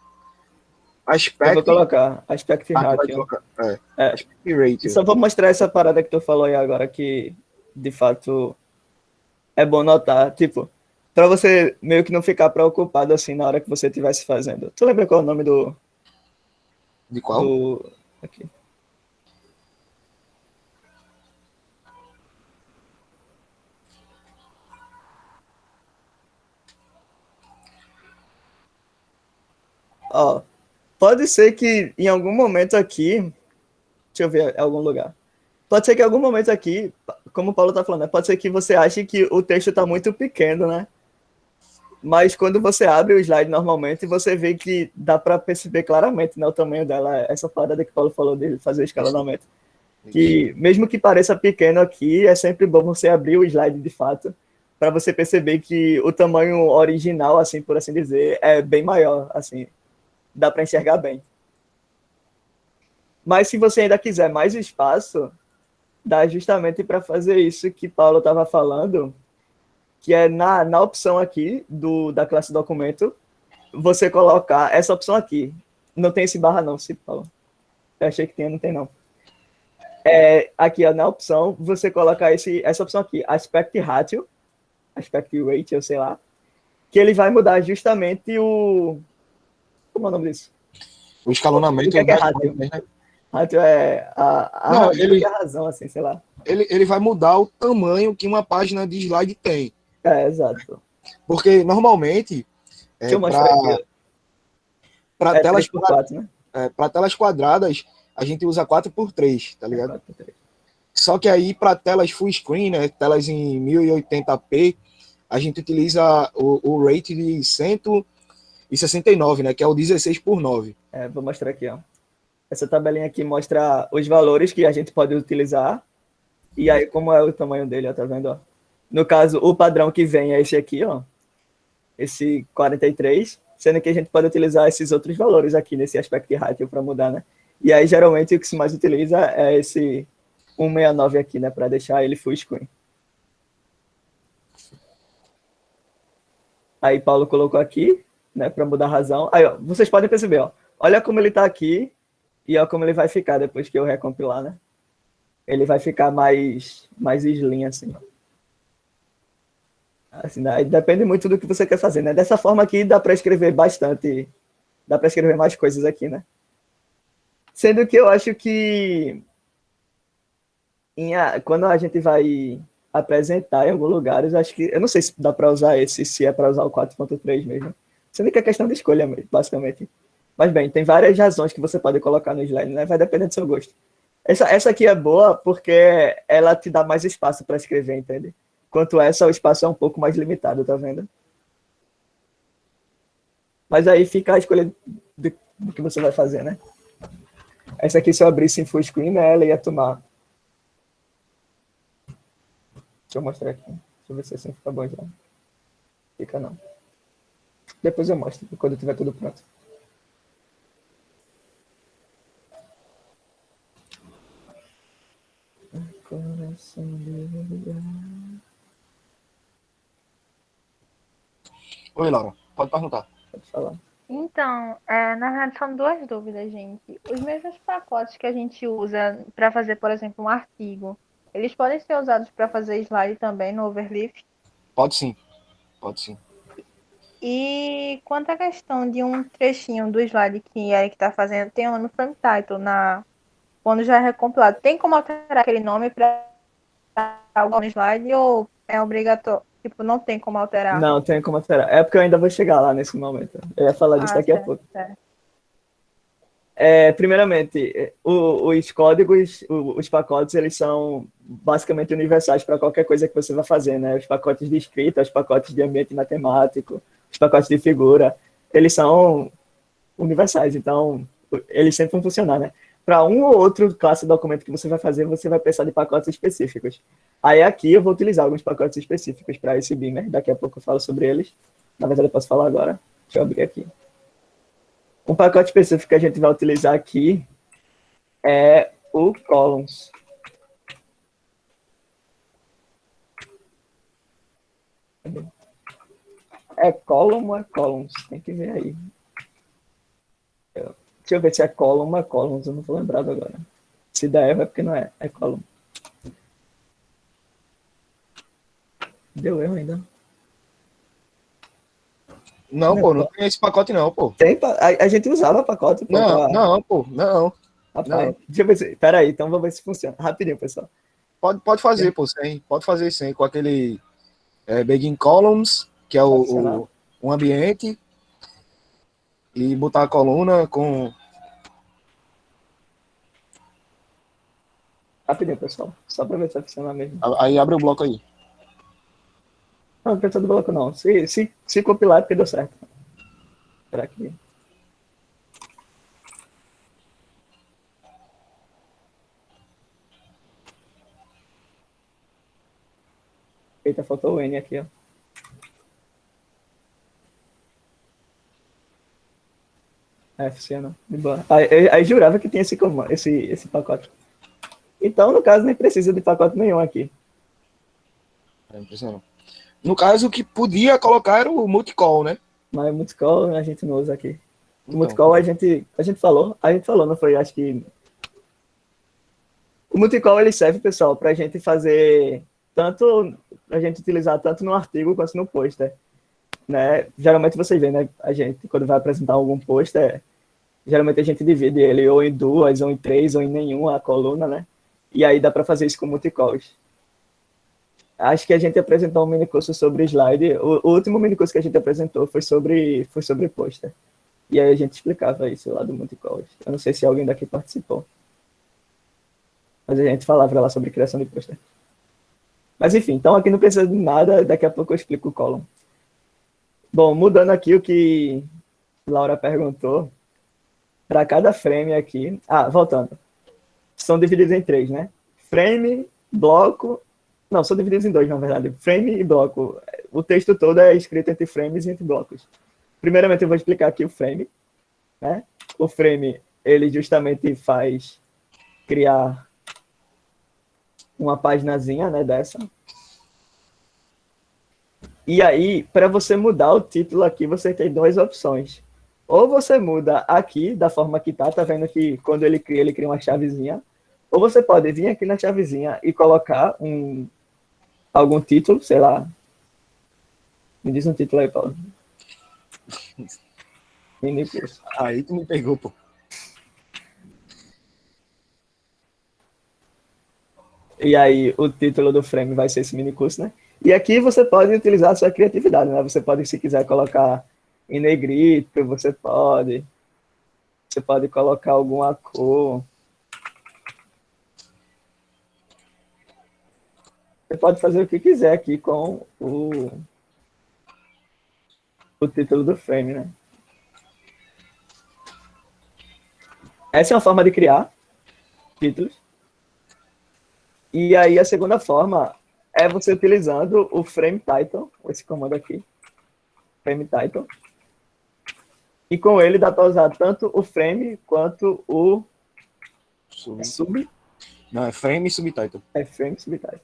Eu vou colocar Aspect Ratio. Aspect Ratio. Só vou mostrar essa parada que tu falou aí agora, que de fato é bom notar, tipo, para você meio que não ficar preocupado assim na hora que você estivesse fazendo. Tu lembra qual é o nome do... De qual? Aqui. Ó, pode ser que em algum momento aqui, deixa eu ver algum lugar. Pode ser que em algum momento aqui, como o Paulo está falando, né, pode ser que você ache que o texto está muito pequeno, né? Mas quando você abre o slide normalmente, você vê que dá para perceber claramente, né, o tamanho dela, essa parada que o Paulo falou de fazer o escalonamento. Que mesmo que pareça pequeno aqui, é sempre bom você abrir o slide de fato, para você perceber que o tamanho original, assim, por assim dizer, é bem maior, assim, dá para enxergar bem. Mas se você ainda quiser mais espaço, dá justamente para fazer isso que Paulo estava falando, que é na opção aqui da classe documento, você colocar essa opção aqui. Não tem esse barra não, se Paulo. Eu achei que tinha, não tem não. Aqui ó, na opção, você colocar essa opção aqui, Aspect Ratio, sei lá, que ele vai mudar justamente o... Como é o nome disso? O escalonamento. O que é ratio? Né? Ratio é não, a razão, assim, sei lá. Ele vai mudar o tamanho que uma página de slide tem. Exato. Porque, normalmente, deixa eu mostrar aqui. Para telas, 3x4, né? Para telas quadradas, a gente usa 4x3, tá ligado? 4x3. Só que aí, para telas full screen, né, telas em 1080p, a gente utiliza o rate de 169, né, que é o 16:9. Vou mostrar aqui, ó. Essa tabelinha aqui mostra os valores que a gente pode utilizar e aí como é o tamanho dele, ó, tá vendo? Ó? No caso, o padrão que vem é esse aqui, ó, esse 43, sendo que a gente pode utilizar esses outros valores aqui nesse aspect ratio para mudar, né? E aí, geralmente, o que se mais utiliza é esse 169 aqui, né, para deixar ele full screen. Aí, Paulo colocou aqui, né, para mudar a razão. Aí, ó, vocês podem perceber, ó, olha como ele está aqui e olha como ele vai ficar depois que eu recompilar, né? Ele vai ficar mais slim, assim. Assim, né? Depende muito do que você quer fazer, né? Dessa forma aqui dá para escrever bastante, dá para escrever mais coisas aqui, né? Sendo que eu acho que quando a gente vai apresentar em alguns lugares, acho que, eu não sei se dá para usar se é para usar o 4.3 mesmo. Sendo que é questão de escolha, basicamente. Mas bem, tem várias razões que você pode colocar no slide, né? Vai depender do seu gosto. Essa aqui é boa porque ela te dá mais espaço para escrever, entende? Quanto essa, o espaço é um pouco mais limitado, tá vendo? Mas aí fica a escolha do que você vai fazer, né? Essa aqui, se eu abrisse em full screen, né, ela ia tomar. Deixa eu mostrar aqui. Deixa eu ver se assim fica bom já. Fica não. Depois eu mostro, quando tiver tudo pronto. Oi, Laura. Pode perguntar. Pode falar. Então, na verdade, são duas dúvidas, gente. Os mesmos pacotes que a gente usa para fazer, por exemplo, um artigo, eles podem ser usados para fazer slide também no Overlift? Pode sim, pode sim. E quanto à questão de um trechinho do slide que Eric está fazendo, tem um no frame title, quando já é recompilado, tem como alterar aquele nome para algum slide ou é obrigatório? Tipo, não tem como alterar? Não, tem como alterar. É porque eu ainda vou chegar lá nesse momento. Eu ia falar disso daqui a pouco. Certo. Primeiramente, os códigos, os pacotes, eles são basicamente universais para qualquer coisa que você vai fazer, né? Os pacotes de escrita, os pacotes de ambiente matemático, os pacotes de figura, eles são universais, então eles sempre vão funcionar, né? Para um ou outro classe de documento que você vai fazer, você vai precisar de pacotes específicos. Aí aqui eu vou utilizar alguns pacotes específicos para esse Beamer, daqui a pouco eu falo sobre eles. Na verdade, eu posso falar agora. Deixa eu abrir aqui. Um pacote específico que a gente vai utilizar aqui é o Columns. É Column ou é Columns? Tem que ver aí. Deixa eu ver se é Column ou é Columns, eu não vou lembrado agora. Se der erro é porque não é, é Column. Deu erro ainda. Não, pô, não tem esse pacote não, pô. Tem, a gente usava pacote. Pô, não, pô, não. Rapaz, não. deixa eu ver se... Peraí, então vamos ver se funciona. Rapidinho, pessoal. Pode fazer, pô, sem. Pode fazer sem, com aquele Begin Columns, que é um ambiente, e botar a coluna com... Rapidinho, pessoal. Só para ver se vai funcionar mesmo. Aí abre o bloco aí. Não, não precisa do bloco não. Se compilar é porque deu certo. Será que... Eita, faltou o N aqui, ó. Funciona. De boa. Aí jurava que tinha esse pacote. Então, no caso, nem precisa de pacote nenhum aqui. No caso, o que podia colocar era o multicall, né? Mas o multicall a gente não usa aqui. O Então, multicall a gente falou, não foi, acho que... O multicall, ele serve, pessoal, para a gente fazer tanto, a gente utilizar tanto no artigo quanto no pôster, né? Geralmente vocês veem, né? A gente, quando vai apresentar algum pôster, geralmente a gente divide ele ou em duas, ou em três, ou em nenhuma coluna, né? E aí dá para fazer isso com multicalls. Acho que a gente apresentou um mini curso sobre slide. O último mini curso que a gente apresentou foi sobre pôster. E aí a gente explicava isso lá do multicalls. Eu não sei se alguém daqui participou. Mas a gente falava lá sobre criação de pôster. Mas enfim, então aqui não precisa de nada, daqui a pouco eu explico o column. Bom, mudando aqui o que Laura perguntou, para cada frame aqui... voltando. São divididos em três, né? Frame, bloco... Não, são divididos em dois, na verdade. Frame e bloco. O texto todo é escrito entre frames e entre blocos. Primeiramente, eu vou explicar aqui o frame, né? O frame, ele justamente faz criar uma paginazinha, né, dessa. E aí, para você mudar o título aqui, você tem duas opções. Ou você muda aqui, da forma que tá vendo que quando ele cria uma chavezinha. Ou você pode vir aqui na chavezinha e colocar algum título, sei lá. Me diz um título aí, Paulo. Mini curso. Aí tu me pegou, pô. E aí o título do frame vai ser esse mini curso, né? E aqui você pode utilizar a sua criatividade, né? Você pode, se quiser, colocar em negrito, você pode colocar alguma cor. Você pode fazer o que quiser aqui com o título do frame, né? Essa é uma forma de criar títulos. E aí a segunda forma é você utilizando o frame title, esse comando aqui, frame title. E com ele dá para usar tanto o frame quanto o sub. Não, é frame e subtitle. É frame e subtitle.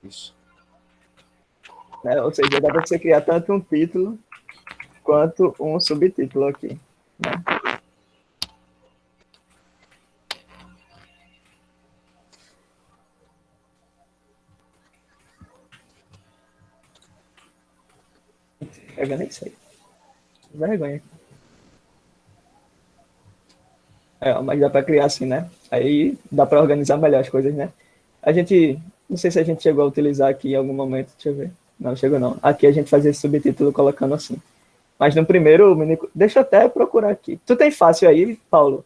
Isso. Ou seja, dá para você criar tanto um título quanto um subtítulo aqui, né? Eu nem sei. Vergonha. Mas dá para criar assim, né? Aí dá para organizar melhor as coisas, né? A gente, não sei se a gente chegou a utilizar aqui em algum momento, deixa eu ver. Não, chegou não. Aqui a gente fazia esse subtítulo colocando assim. Mas no primeiro, deixa eu até procurar aqui. Tu tem fácil aí, Paulo?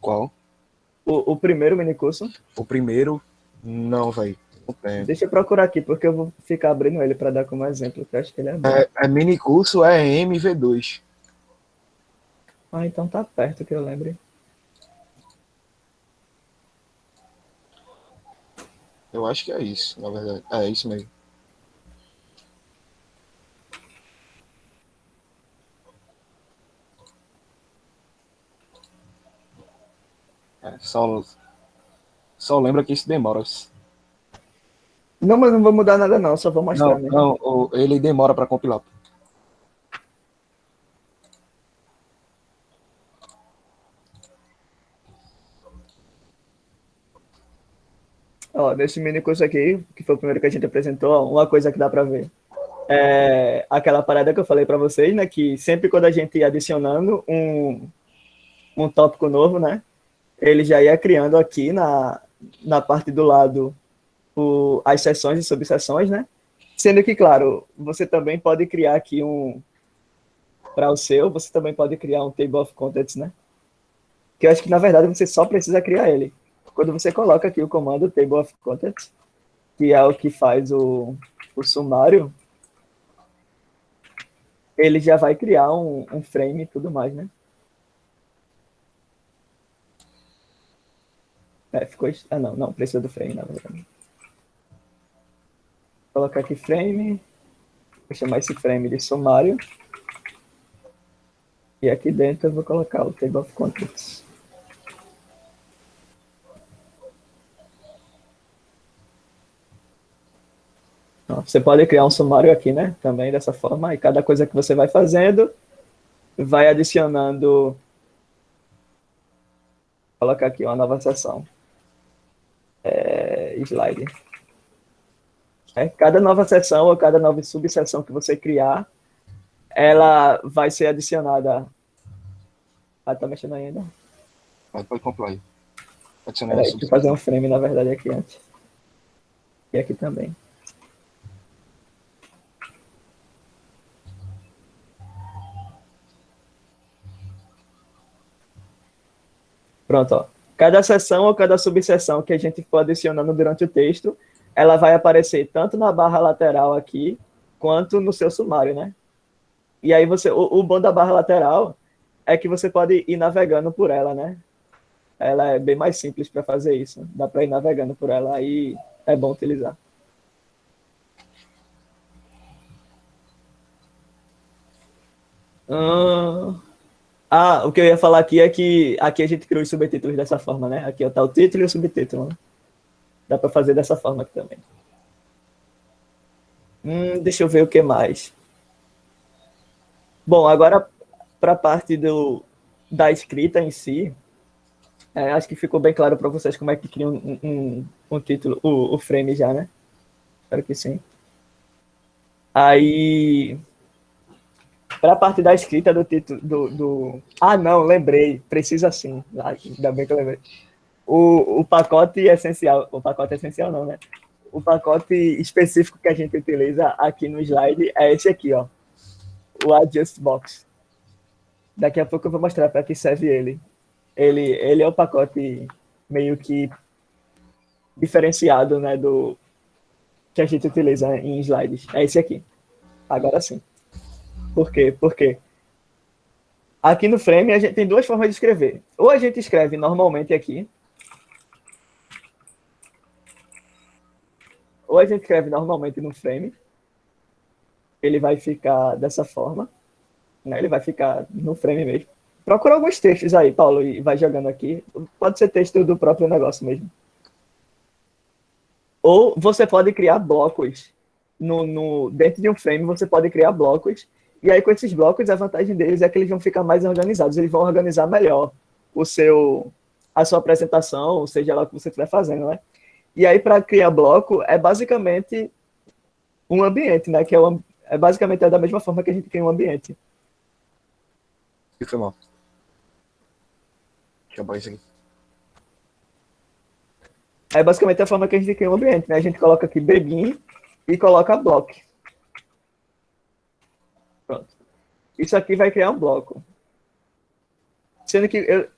Qual? O primeiro minicurso? O primeiro? Não, velho. Não tem. Deixa eu procurar aqui, porque eu vou ficar abrindo ele para dar como exemplo, que eu acho que ele é bom. É minicurso MV2. Ah, então tá perto que eu lembre. Eu acho que é isso, na verdade. É isso mesmo. Só lembra que isso demora. Não, mas não vou mudar nada não, só vou mostrar mesmo. Não, ele demora para compilar. Ó, nesse mini curso aqui, que foi o primeiro que a gente apresentou, ó, uma coisa que dá para ver. É aquela parada que eu falei para vocês, né? Que sempre quando a gente ia adicionando um tópico novo, né? Ele já ia criando aqui na parte do lado as seções e subseções, né? Sendo que, claro, você também pode criar aqui para o seu, você também pode criar um table of contents, né? Que eu acho que, na verdade, você só precisa criar ele. Quando você coloca aqui o comando table of contents, que é o que faz o sumário, ele já vai criar um frame e tudo mais, né? Ficou... Ah, não, precisa do frame, na verdade. Vou colocar aqui frame, vou chamar esse frame de sumário, e aqui dentro eu vou colocar o table of contents. Você pode criar um sumário aqui, né? Também dessa forma, e cada coisa que você vai fazendo, vai adicionando. Vou colocar aqui uma nova seção. Slide. Cada nova seção ou cada nova subseção que você criar, ela vai ser adicionada. Ah, tá mexendo ainda? Pode compilar. Peraí, deixa eu fazer um frame, na verdade, aqui antes. E aqui também. Pronto, ó. Cada seção ou cada subseção que a gente for adicionando durante o texto, ela vai aparecer tanto na barra lateral aqui, quanto no seu sumário, né? E aí o bom da barra lateral é que você pode ir navegando por ela, né? Ela é bem mais simples para fazer isso. Dá para ir navegando por ela, aí é bom utilizar. O que eu ia falar aqui é que aqui a gente criou os subtítulos dessa forma, né? Aqui está o título e o subtítulo. Né? Dá para fazer dessa forma aqui também. Deixa eu ver o que mais. Bom, agora para a parte da escrita em si, acho que ficou bem claro para vocês como é que cria um título, o frame já, né? Espero que sim. Aí... Para a parte da escrita do título não, lembrei, precisa sim. Ainda bem que eu lembrei. O pacote essencial não, né? O pacote específico que a gente utiliza aqui no slide é esse aqui, ó. O Adjust Box. Daqui a pouco eu vou mostrar para que serve ele. Ele é o pacote meio que diferenciado, né, do que a gente utiliza em slides. É esse aqui. Agora sim. Por quê? Porque aqui no frame a gente tem duas formas de escrever. Ou a gente escreve normalmente aqui, ou a gente escreve normalmente no frame. Ele vai ficar dessa forma, né? Ele vai ficar no frame mesmo. Procura alguns textos aí, Paulo, e vai jogando aqui. Pode ser texto do próprio negócio mesmo. Ou você pode criar blocos. Dentro de um frame você pode criar blocos. E aí, com esses blocos, a vantagem deles é que eles vão ficar mais organizados, eles vão organizar melhor a sua apresentação, ou seja lá o que você estiver fazendo, né? E aí, para criar bloco, é basicamente um ambiente, né? Que é É basicamente da mesma forma que a gente cria um ambiente. E foi mal. Deixa eu apagar isso aqui. É basicamente a forma que a gente cria um ambiente, né? A gente coloca aqui begin e coloca block. Pronto. Isso aqui vai criar um bloco. Sendo que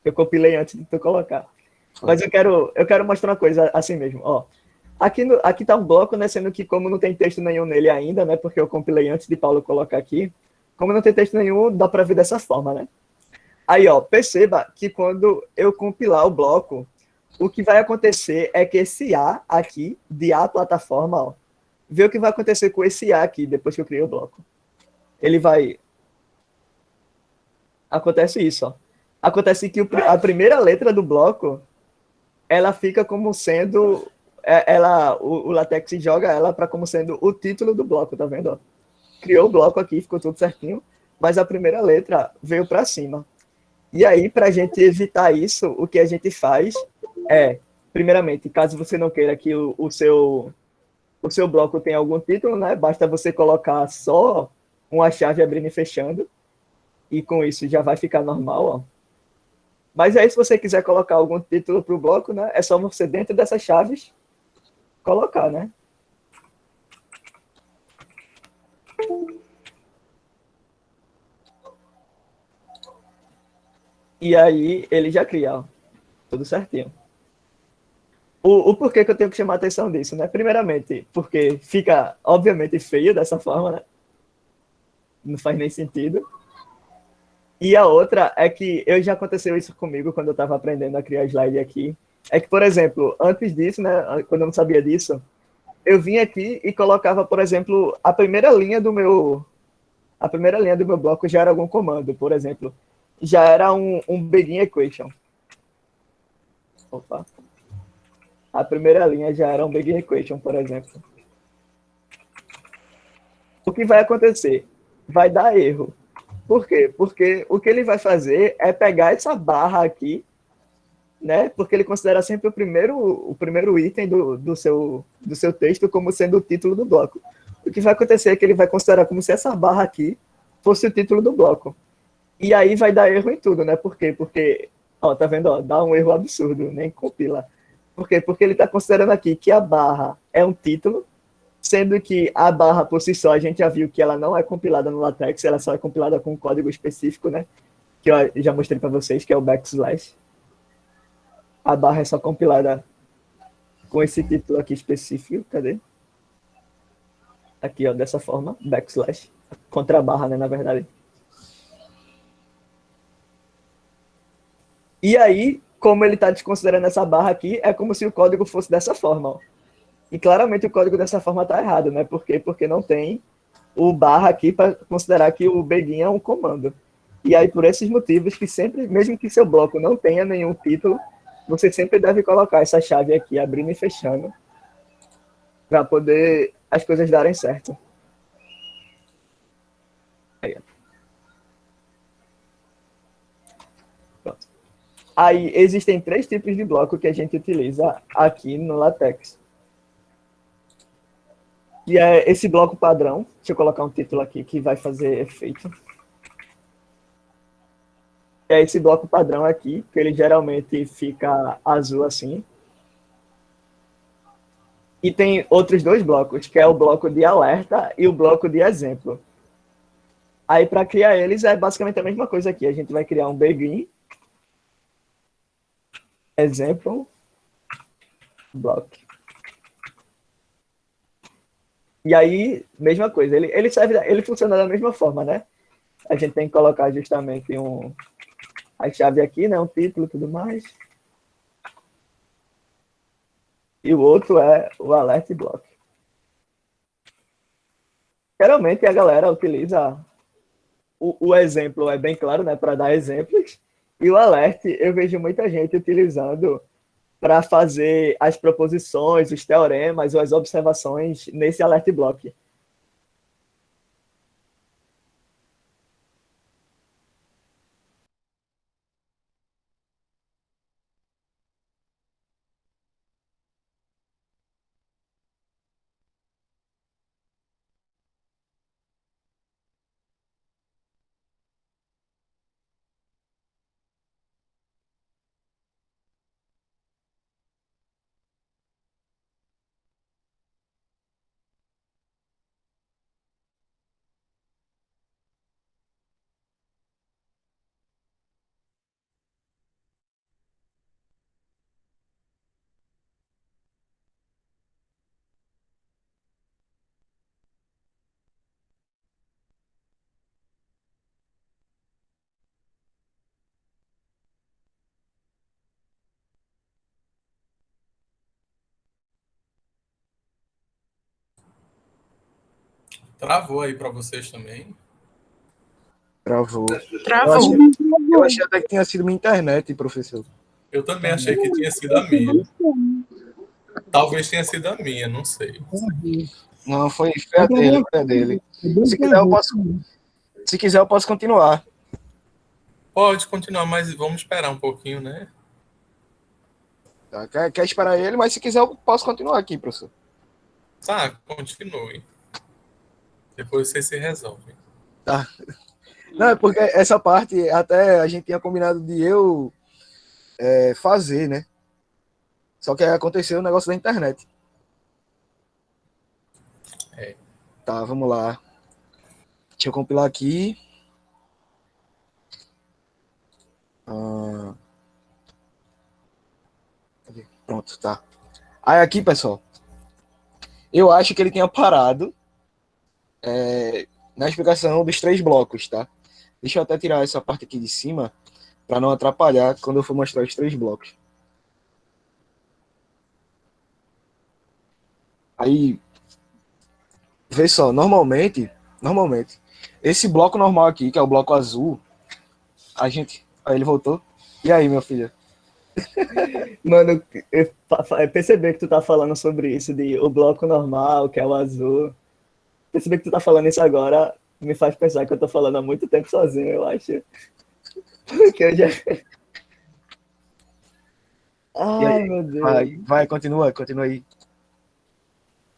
eu compilei antes de tu colocar. Mas eu quero mostrar uma coisa assim mesmo, ó. Aqui tá um bloco, né? Sendo que como não tem texto nenhum nele ainda, né? Porque eu compilei antes de Paulo colocar aqui. Como não tem texto nenhum, dá para ver dessa forma, né? Aí, ó, perceba que quando eu compilar o bloco, o que vai acontecer é que esse A aqui, de A plataforma, ó, vê o que vai acontecer com esse A aqui, depois que eu criei o bloco. Ele vai... Acontece isso, ó. Acontece que a primeira letra do bloco, ela fica como sendo... o LaTeX joga ela para como sendo o título do bloco, tá vendo? Ó? Criou o bloco aqui, ficou tudo certinho, mas a primeira letra veio para cima. E aí, para a gente evitar isso, o que a gente faz é, primeiramente, caso você não queira que o seu bloco tenha algum título, né? Basta você colocar só uma chave abrindo e fechando, e com isso já vai ficar normal, ó. Mas aí, se você quiser colocar algum título para o bloco, né? É só você, dentro dessas chaves, colocar, né? E aí, ele já cria, ó, tudo certinho. O porquê que eu tenho que chamar a atenção disso, né? Primeiramente, porque fica, obviamente, feio dessa forma, né? Não faz nem sentido. E a outra é que já aconteceu isso comigo quando eu estava aprendendo a criar slide aqui. É que, por exemplo, antes disso, né, quando eu não sabia disso, eu vinha aqui e colocava, por exemplo, a primeira linha do meu bloco já era algum comando, por exemplo, já era um begin equation. Opa. A primeira linha já era um begin equation, por exemplo. O que vai acontecer? Vai dar erro. Por quê? Porque o que ele vai fazer é pegar essa barra aqui, né? Porque ele considera sempre o primeiro item do seu texto como sendo o título do bloco. O que vai acontecer é que ele vai considerar como se essa barra aqui fosse o título do bloco. E aí vai dar erro em tudo, né? Por quê? Porque, ó, tá vendo? Ó, dá um erro absurdo, nem compila. Por quê? Porque ele está considerando aqui que a barra é um título, sendo que a barra por si só, a gente já viu que ela não é compilada no LaTeX, ela só é compilada com um código específico, né? Que eu já mostrei para vocês, que é o backslash. A barra é só compilada com esse título aqui específico, cadê? Aqui, ó, dessa forma, backslash, contra a barra, né, na verdade. E aí, como ele está desconsiderando essa barra aqui, é como se o código fosse dessa forma, ó. E claramente o código dessa forma está errado, né? Por quê? Porque não tem o barra aqui para considerar que o begin é um comando. E aí, por esses motivos, que sempre, mesmo que seu bloco não tenha nenhum título, você sempre deve colocar essa chave aqui, abrindo e fechando, para poder as coisas darem certo. Aí, pronto. Aí, existem 3 tipos de bloco que a gente utiliza aqui no LaTeX. E é esse bloco padrão. Deixa eu colocar um título aqui que vai fazer efeito. É esse bloco padrão aqui, que ele geralmente fica azul assim. E tem outros 2 blocos, que é o bloco de alerta e o bloco de exemplo. Aí, para criar eles, é basicamente a mesma coisa aqui. A gente vai criar um begin, exemplo, block. E aí, mesma coisa. Ele funciona da mesma forma, né? A gente tem que colocar justamente a chave aqui, né? Um título e tudo mais. E o outro é o alert block. Geralmente a galera utiliza o exemplo, é bem claro, né? Para dar exemplos. E o alert, eu vejo muita gente utilizando para fazer as proposições, os teoremas ou as observações nesse alert block. Travou aí para vocês também? Travou. Travou. Eu achei até que tinha sido minha internet, professor. Eu também achei que tinha sido a minha. Talvez tenha sido a minha, não sei. Não, foi a dele, foi a dele. Se quiser, eu posso continuar. Pode continuar, mas vamos esperar um pouquinho, né? Tá? Quer esperar ele, mas se quiser, eu posso continuar aqui, professor. Tá, continue. Depois vocês se resolvem. Tá. Não, é porque essa parte até a gente tinha combinado de eu fazer, né? Só que aí aconteceu o negócio da internet. Tá, vamos lá. Deixa eu compilar aqui. Pronto, tá. Aí aqui, pessoal, eu acho que ele tinha parado na explicação dos 3 blocos, tá? Deixa eu até tirar essa parte aqui de cima para não atrapalhar quando eu for mostrar os 3 blocos. Aí, vê só, normalmente, esse bloco normal aqui, que é o bloco azul, aí ele voltou. E aí, meu filho? Mano, eu percebi que tu tá falando sobre isso, de o bloco normal, que é o azul. Perceber que tu tá falando isso agora me faz pensar que eu tô falando há muito tempo sozinho, eu acho. Porque eu já... Ai, aí, meu Deus. vai, continua aí.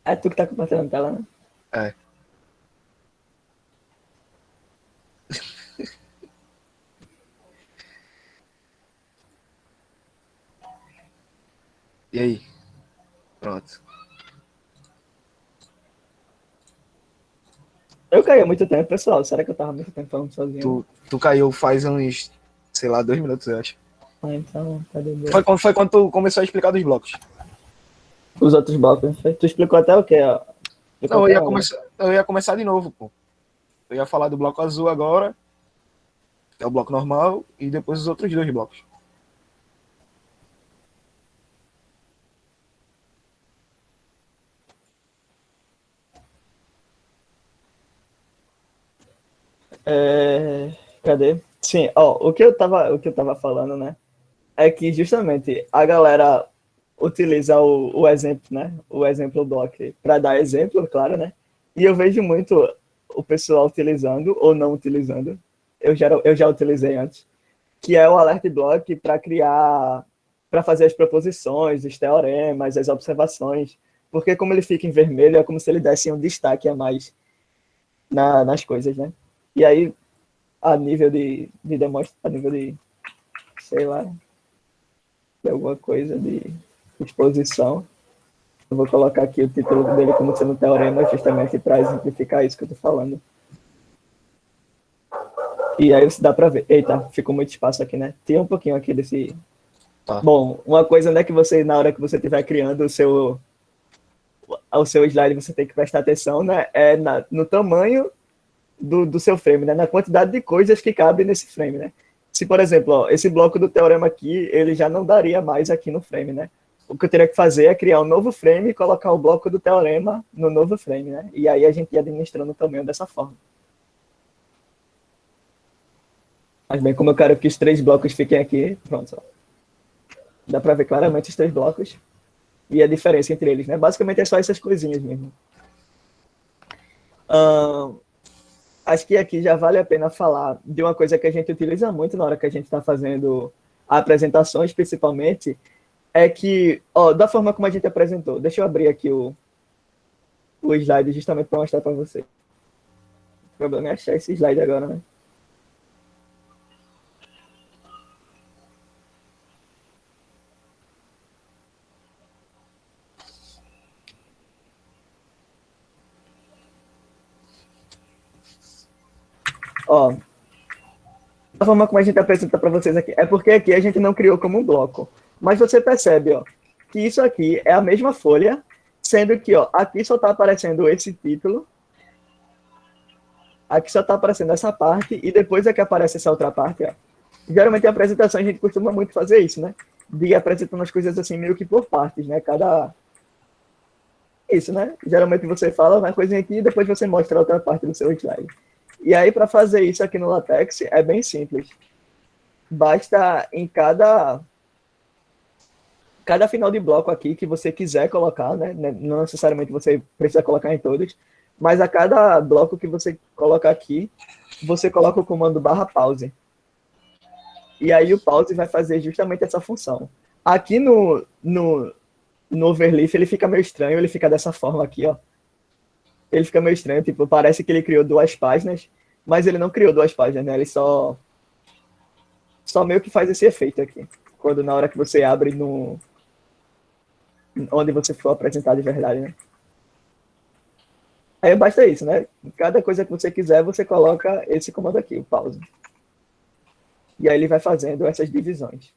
É tu que tá compartilhando a tela, né? É. E aí? Pronto. Eu caí há muito tempo, pessoal. Será que eu tava muito tempo falando sozinho? Tu caiu faz uns, sei lá, 2 minutos, eu acho. Ah, então, tá de boa. Foi quando tu começou a explicar dos blocos. Os outros blocos, tu explicou até o quê? Não, eu ia começar de novo, pô. Eu ia falar do bloco azul agora, que é o bloco normal, e depois os outros 2 blocos. Cadê? Sim, ó, o que eu tava falando, né? É que justamente a galera utiliza o exemplo, né? O exemplo block para dar exemplo, claro, né? E eu vejo muito o pessoal utilizando ou não utilizando. Eu já utilizei antes, que é o alert block para fazer as proposições, os teoremas, as observações, porque como ele fica em vermelho, é como se ele desse um destaque a mais nas coisas, né? E aí, a nível de demonstração, a nível de, sei lá, de alguma coisa de exposição, eu vou colocar aqui o título dele como sendo teorema, justamente para exemplificar isso que eu tô falando. E aí dá para ver. Eita, ficou muito espaço aqui, né? Tem um pouquinho aqui desse... Tá. Bom, uma coisa, né, que você, na hora que você estiver criando o seu slide, você tem que prestar atenção, né? No tamanho do seu frame, né? Na quantidade de coisas que cabem nesse frame, né? Se, por exemplo, ó, esse bloco do teorema aqui, ele já não daria mais aqui no frame, né? O que eu teria que fazer é criar um novo frame e colocar o bloco do teorema no novo frame, né? E aí a gente ia administrando o tamanho dessa forma. Mas bem, como eu quero que os 3 blocos fiquem aqui, pronto. Ó. Dá para ver claramente os 3 blocos e a diferença entre eles, né? Basicamente é só essas coisinhas mesmo. Acho que aqui já vale a pena falar de uma coisa que a gente utiliza muito na hora que a gente está fazendo apresentações, principalmente, é que, ó, da forma como a gente apresentou, deixa eu abrir aqui o slide justamente para mostrar para vocês. O problema é achar esse slide agora, né? Ó, a forma como a gente apresenta para vocês aqui, é porque aqui a gente não criou como um bloco. Mas você percebe, ó, que isso aqui é a mesma folha, sendo que, ó, aqui só está aparecendo esse título, aqui só está aparecendo essa parte, e depois é que aparece essa outra parte, ó. Geralmente em apresentação a gente costuma muito fazer isso, né? De ir apresentando as coisas assim meio que por partes, né? isso, né? Geralmente você fala uma coisinha aqui e depois você mostra a outra parte do seu slide. E aí, para fazer isso aqui no LaTeX, é bem simples. Basta em cada final de bloco aqui que você quiser colocar, né? Não necessariamente você precisa colocar em todos, mas a cada bloco que você colocar aqui, você coloca o comando /pause. E aí o pause vai fazer justamente essa função. Aqui no Overleaf ele fica meio estranho, ele fica dessa forma aqui, ó. Ele fica meio estranho, tipo, parece que ele criou 2 páginas, mas ele não criou 2 páginas, né? Ele só meio que faz esse efeito aqui. Quando na hora que você abre onde você for apresentar de verdade, né? Aí basta isso, né? Cada coisa que você quiser, você coloca esse comando aqui, o pause. E aí ele vai fazendo essas divisões.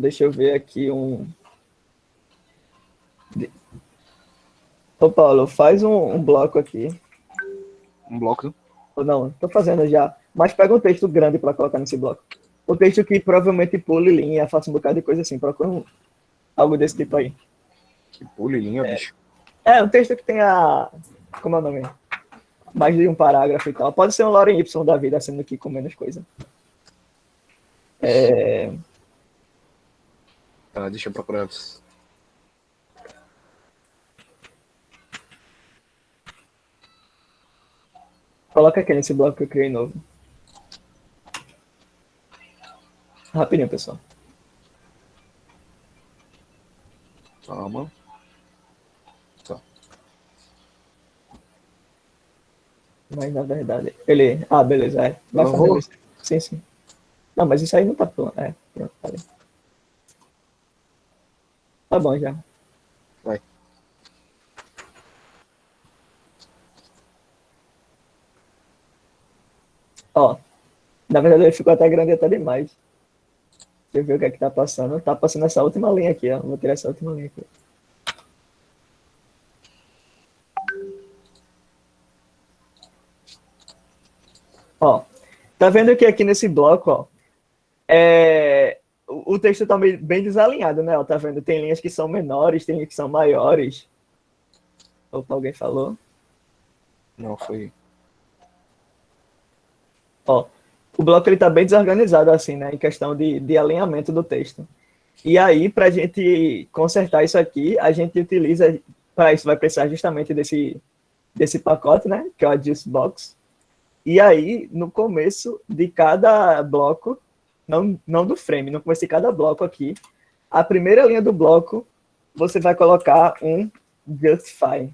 Deixa eu ver aqui um... Ô, Paulo, faz um bloco aqui. Um bloco? Não, tô fazendo já. Mas pega um texto grande para colocar nesse bloco. O texto que provavelmente pule linha, faça um bocado de coisa assim. Procura algo desse tipo aí. Que pule linha, bicho. Um texto que tenha... Como é o nome? Mais de um parágrafo e tal. Pode ser um Lorem Y da vida, sendo aqui com menos coisa. Deixa eu procurar. Coloca aqui nesse bloco que eu criei novo. Rapidinho, pessoal. Calma. Tá. Mas na verdade, ele... beleza, Vai fazer isso. Sim, sim. Não, mas isso aí não tá pronto. Pronto, tá bem. Tá bom já. Vai. Ó, na verdade ele ficou até grande até demais. Deixa eu ver o que é que tá passando. Tá passando essa última linha aqui, ó. Vou tirar essa última linha aqui. Ó, tá vendo que aqui nesse bloco, ó, o texto tá bem desalinhado, né? Ó, tá vendo? Tem linhas que são menores, tem linhas que são maiores. Opa, alguém falou? Não, foi... Ó, o bloco ele tá bem desorganizado assim, né, em questão de alinhamento do texto. E aí, para a gente consertar isso aqui, a gente utiliza, para isso vai precisar justamente desse pacote, né, que é o Adjust Box. E aí, no começo de cada bloco, não do frame, no começo de cada bloco aqui, a primeira linha do bloco, você vai colocar um Justify.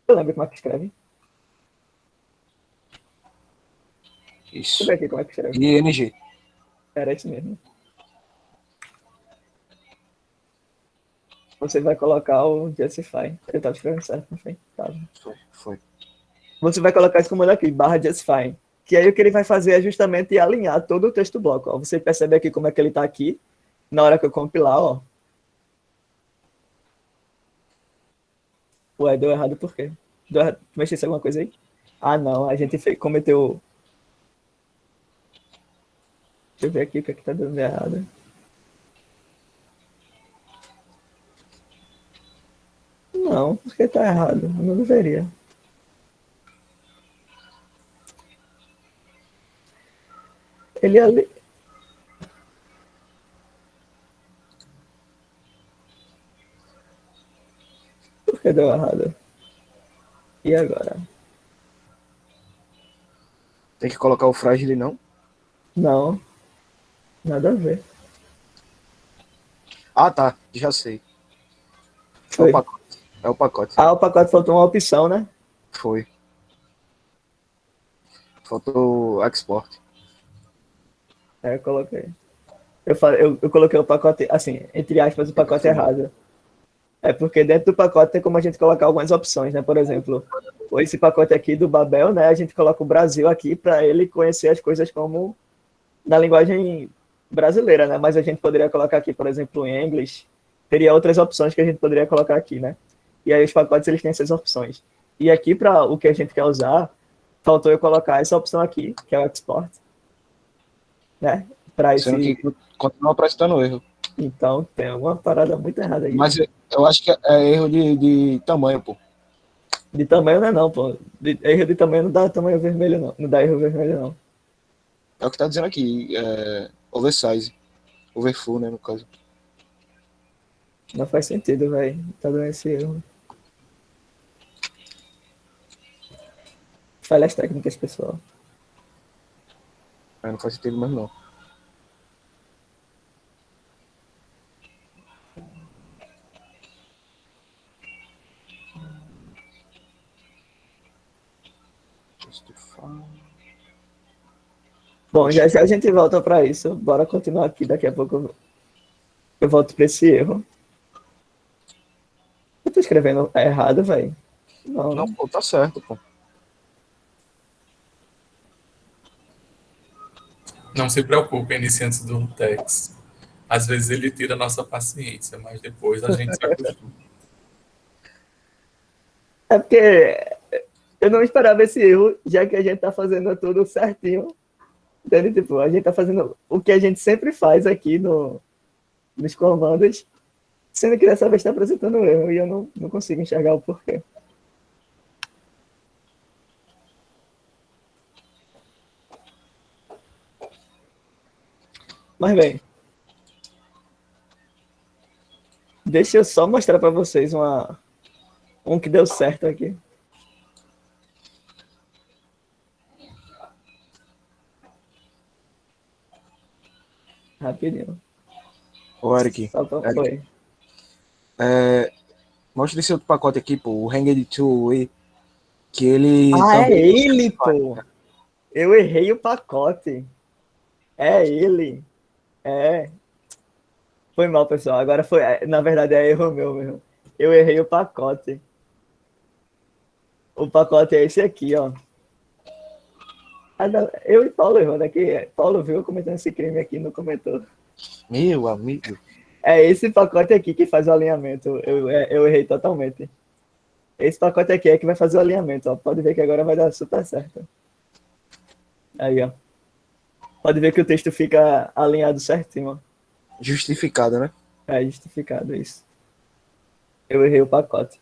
Eu lembro como é que escreve? Isso. Deixa eu ver aqui como é que escreve. ING. Era isso mesmo. Você vai colocar o Justify. Eu estava escrevendo certo, não foi? Tava. Foi. Você vai colocar esse comando aqui, /Justify. Que aí o que ele vai fazer é justamente alinhar todo o texto do bloco. Ó. Você percebe aqui como é que ele está aqui. Na hora que eu compilar, ó. Ué, deu errado por quê? Deu errado. Mexesse alguma coisa aí? Não, a gente cometeu... Deixa eu ver aqui o que é que tá dando errado. Não, porque tá errado. Eu não deveria. Ele ali... Por que deu errado? E agora? Tem que colocar o frágil, não? Não. Nada a ver. Tá. Já sei. Foi. É o pacote. O pacote faltou uma opção, né? Foi. Faltou export. Eu coloquei. Eu coloquei o pacote, assim, entre aspas, o pacote errado. É porque dentro do pacote tem como a gente colocar algumas opções, né? Por exemplo, esse pacote aqui do Babel, né? A gente coloca o Brasil aqui para ele conhecer as coisas como na linguagem brasileira, né? Mas a gente poderia colocar aqui, por exemplo, em inglês. Teria outras opções que a gente poderia colocar aqui, né? E aí os pacotes, eles têm essas opções. E aqui, para o que a gente quer usar, faltou eu colocar essa opção aqui, que é o export, né? Para esse... Sendo que continua apresentando erro. Então, tem alguma parada muito errada aí. Mas eu acho que é erro de tamanho, pô. De tamanho não é não, pô. Erro de tamanho não dá tamanho vermelho, não. Não dá erro vermelho, não. É o que tá dizendo aqui. Oversize. Overfull, né, no caso. Não faz sentido, velho. Tá dando esse erro. Falhas técnicas, pessoal. Não faz sentido mais, não. Bom, já a gente volta para isso. Bora continuar aqui. Daqui a pouco eu volto para esse erro. Eu tô escrevendo errado, velho. Não, pô, tá certo, pô. Não se preocupe, iniciantes do Tex. Às vezes ele tira a nossa paciência, mas depois a gente se acostuma. É porque eu não esperava esse erro, já que a gente tá fazendo tudo certinho. Entende? Tipo, a gente tá fazendo o que a gente sempre faz aqui nos comandos, sendo que dessa vez tá apresentando um erro e eu não consigo enxergar o porquê. Mas bem, deixa eu só mostrar para vocês um que deu certo aqui. Rapidinho. Ô, Eric. Foi. Mostra esse outro pacote aqui, pô. O Hanged Two, que ele... Ah, é ele, pô! Eu errei o pacote. É ele. É. Foi mal, pessoal. Agora foi... Na verdade, é erro meu mesmo. Eu errei o pacote. O pacote é esse aqui, ó. Eu e Paulo errando aqui. Paulo viu eu cometendo esse crime aqui, não comentou. Meu amigo. É esse pacote aqui que faz o alinhamento. Eu errei totalmente. Esse pacote aqui é que vai fazer o alinhamento, ó. Pode ver que agora vai dar super certo. Aí, ó. Pode ver que o texto fica alinhado certinho, ó. Justificado, né? É justificado isso. Eu errei o pacote.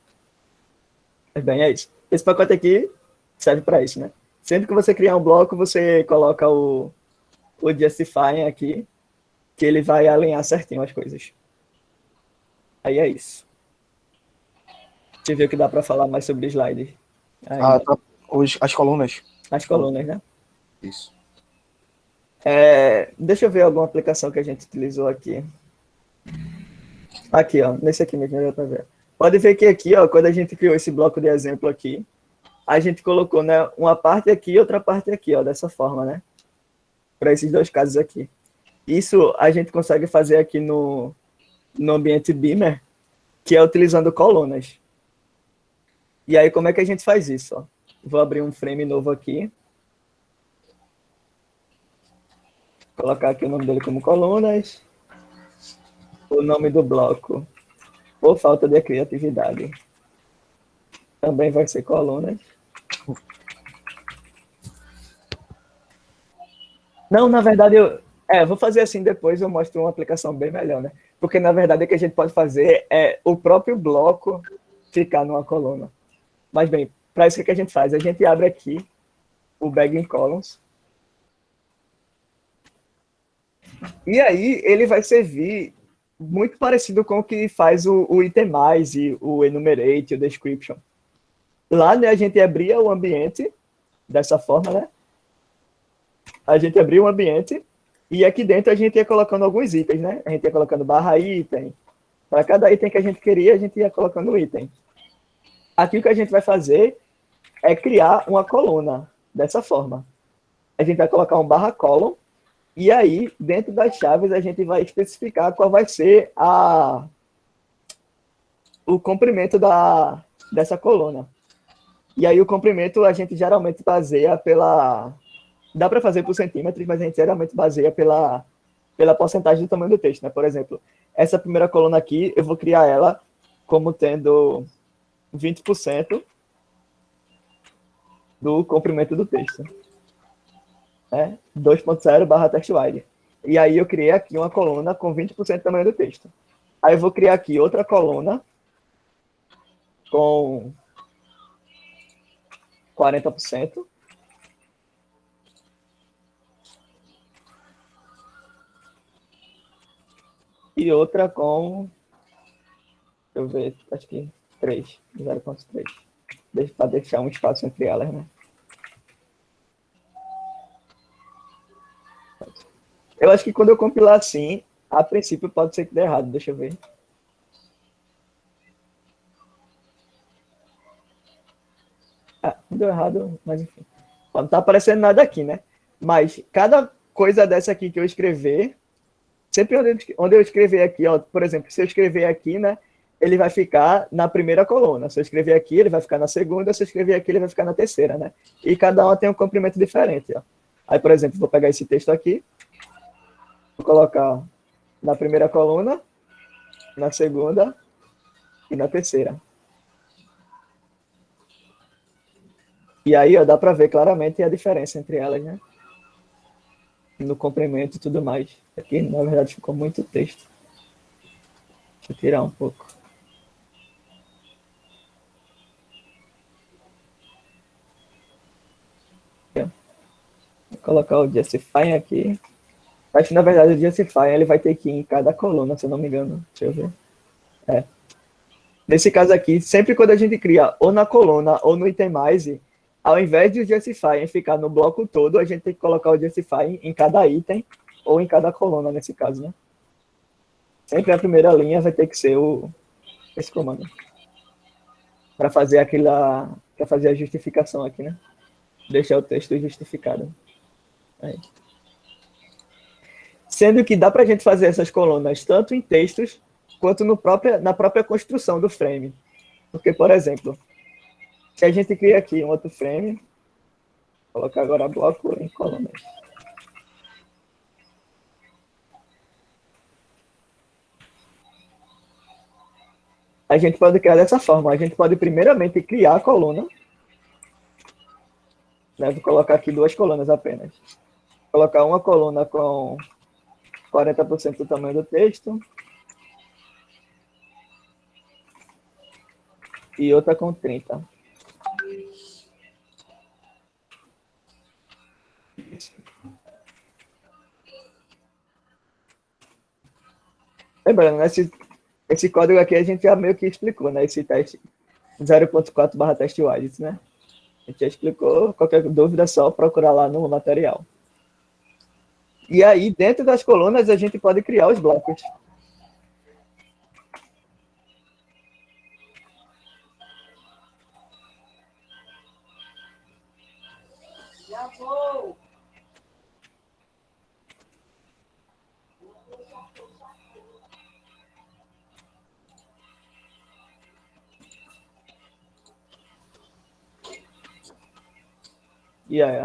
Mas bem, é isso. Esse pacote aqui serve para isso, né? Sempre que você criar um bloco, você coloca o justifying aqui, que ele vai alinhar certinho as coisas. Aí é isso. Deixa eu ver o que dá para falar mais sobre slide. Tá. As colunas. As colunas, né? Isso. Deixa eu ver alguma aplicação que a gente utilizou aqui. Aqui, ó. Nesse aqui mesmo, dá para ver. Pode ver que aqui, ó, quando a gente criou esse bloco de exemplo aqui, a gente colocou, né, uma parte aqui e outra parte aqui, ó, dessa forma, né? Para esses dois casos aqui. Isso a gente consegue fazer aqui no ambiente Beamer, que é utilizando colunas. E aí, como é que a gente faz isso? Ó? Vou abrir um frame novo aqui. Colocar aqui o nome dele como colunas. O nome do bloco, por falta de criatividade, também vai ser colunas. Não, na verdade, vou fazer assim, depois eu mostro uma aplicação bem melhor, né? Porque, na verdade, o que a gente pode fazer é o próprio bloco ficar numa coluna. Mas, bem, para isso, o que a gente faz? A gente abre aqui o Bagging Columns. E aí, ele vai servir muito parecido com o que faz o Itemize, e o Enumerate, o Description. Lá, né, a gente abria o ambiente dessa forma, né? A gente abria o ambiente e aqui dentro a gente ia colocando alguns itens, né? A gente ia colocando barra item. Para cada item que a gente queria, a gente ia colocando um item. Aqui o que a gente vai fazer é criar uma coluna dessa forma. A gente vai colocar um barra column e aí, dentro das chaves, a gente vai especificar qual vai ser o comprimento dessa coluna. E aí o comprimento a gente geralmente baseia pela... Dá para fazer por centímetros, mas a gente geralmente baseia pela porcentagem do tamanho do texto, né? Por exemplo, essa primeira coluna aqui, eu vou criar ela como tendo 20%. do comprimento do texto. 2.0/TextWide. E aí eu criei aqui uma coluna com 20% do tamanho do texto. Aí eu vou criar aqui outra coluna com 40%. E outra com, deixa eu ver, acho que 0.3. Para deixar um espaço entre elas, né? Eu acho que quando eu compilar assim, a princípio pode ser que dê errado. Deixa eu ver. Não deu errado, mas enfim. Não tá aparecendo nada aqui, né? Mas cada coisa dessa aqui que eu escrever, sempre onde eu escrever aqui, ó, por exemplo, se eu escrever aqui, né, ele vai ficar na primeira coluna. Se eu escrever aqui, ele vai ficar na segunda. Se eu escrever aqui, ele vai ficar na terceira, né? E cada uma tem um comprimento diferente, ó. Aí, por exemplo, vou pegar esse texto aqui, vou colocar na primeira coluna, na segunda e na terceira. E aí, ó, dá para ver claramente a diferença entre elas, né? No comprimento e tudo mais. Aqui, na verdade, ficou muito texto. Deixa eu tirar um pouco. Vou colocar o Justify aqui. Acho que, na verdade, o Justify ele vai ter que ir em cada coluna, se eu não me engano. Deixa eu ver. Nesse caso aqui, sempre quando a gente cria ou na coluna ou no itemize, ao invés de o Justify ficar no bloco todo, a gente tem que colocar o Justify em cada item ou em cada coluna, nesse caso, né? Sempre a primeira linha vai ter que ser esse comando. Para fazer a justificação aqui, né? Deixar o texto justificado. Aí. Sendo que dá para a gente fazer essas colunas tanto em textos quanto na própria construção do frame. Porque, por exemplo, se a gente cria aqui um outro frame, vou colocar agora bloco em colunas. A gente pode criar dessa forma. A gente pode primeiramente criar a coluna. Né? Vou colocar aqui 2 colunas apenas. Vou colocar uma coluna com 40% do tamanho do texto. E outra com 30%. Lembrando, né, esse código aqui a gente já meio que explicou, né? Esse teste 0.4/TextWide, né? A gente já explicou. Qualquer dúvida é só procurar lá no material. E aí, dentro das colunas, a gente pode criar os blocos. Já vou!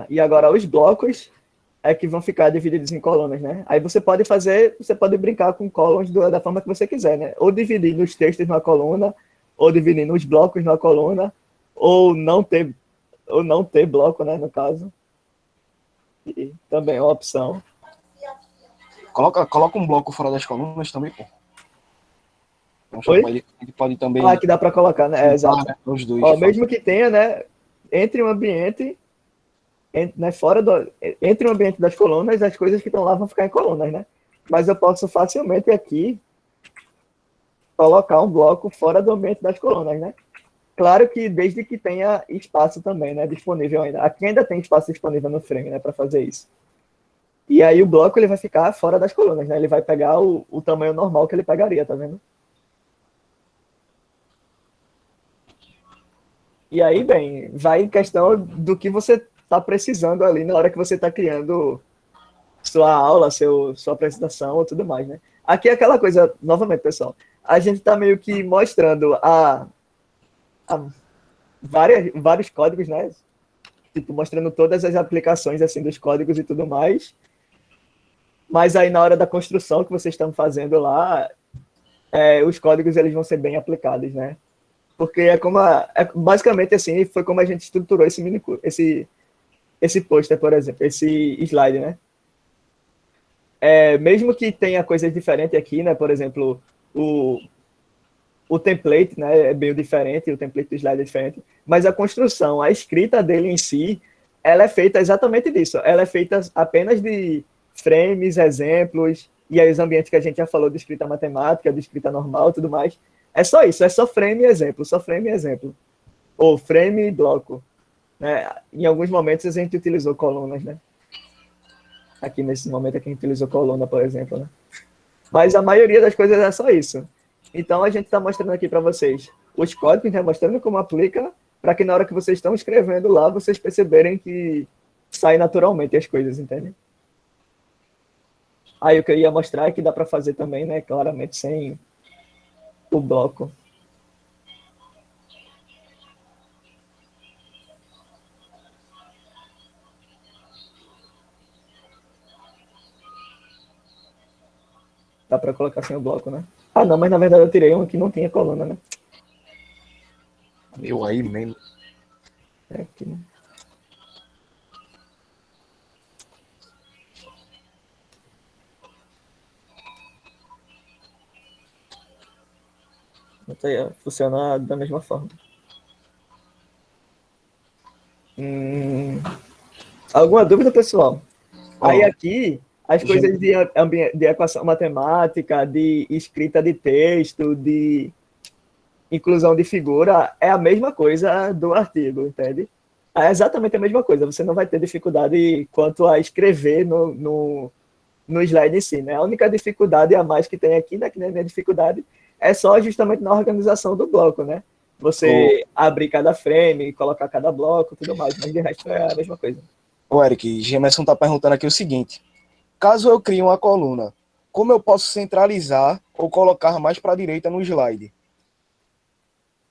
E agora os blocos é que vão ficar divididos em colunas, né? Aí você pode brincar com columns da forma que você quiser, né? Ou dividir os textos numa coluna, ou dividir os blocos numa coluna, ou não ter bloco, né, no caso. E também é uma opção. Coloca um bloco fora das colunas também, pô. Ele pode também... que dá para colocar, né? Exato. Os dois. Ó, mesmo que tenha, né, entre um ambiente... entre o ambiente das colunas, as coisas que estão lá vão ficar em colunas, né? Mas eu posso facilmente aqui colocar um bloco fora do ambiente das colunas, né? Claro que desde que tenha espaço também, né? Disponível ainda. Aqui ainda tem espaço disponível no frame, né? Para fazer isso. E aí o bloco ele vai ficar fora das colunas, né? Ele vai pegar o tamanho normal que ele pegaria, tá vendo? E aí, bem, vai em questão do que você está precisando ali na hora que você está criando sua aula, sua apresentação ou tudo mais, né? Aqui é aquela coisa, novamente, pessoal, a gente está meio que mostrando vários códigos, né? Tipo, mostrando todas as aplicações assim dos códigos e tudo mais. Mas aí na hora da construção que vocês estão fazendo lá, os códigos eles vão ser bem aplicados, né? Porque basicamente assim, foi como a gente estruturou esse pôster, por exemplo, esse slide, né? Mesmo que tenha coisas diferentes aqui, né? Por exemplo, o template, né, é meio diferente, o template do slide é diferente, mas a construção, a escrita dele em si, ela é feita exatamente disso. Ela é feita apenas de frames, exemplos, e aí os ambientes que a gente já falou de escrita matemática, de escrita normal e tudo mais. É só isso, é só frame e exemplo, só frame e exemplo. Ou frame e bloco. Né? Em alguns momentos a gente utilizou colunas, né? Aqui nesse momento aqui a gente utilizou coluna, por exemplo, né? Mas a maioria das coisas é só isso. Então a gente está mostrando aqui para vocês os códigos, né? Mostrando como aplica, para que na hora que vocês estão escrevendo lá, vocês perceberem que sai naturalmente as coisas, entende? Aí o que eu ia mostrar é que dá para fazer também, né? Claramente sem o bloco. Dá para colocar sem o bloco, né? Ah, não, mas na verdade eu tirei um que não tinha coluna, né? Meu aí mesmo. Aqui, né? Funciona da mesma forma. Alguma dúvida, pessoal? Aí aqui, as coisas de equação matemática, de escrita de texto, de inclusão de figura, é a mesma coisa do artigo, entende? É exatamente a mesma coisa. Você não vai ter dificuldade quanto a escrever no slide em si, né? A única dificuldade a mais que tem aqui, né, que não é minha dificuldade, é só justamente na organização do bloco, né? Você abrir cada frame, colocar cada bloco, tudo mais, mas de resto é a mesma coisa. Ô, Eric, Gemerson está perguntando aqui o seguinte: caso eu crie uma coluna, como eu posso centralizar ou colocar mais para a direita no slide?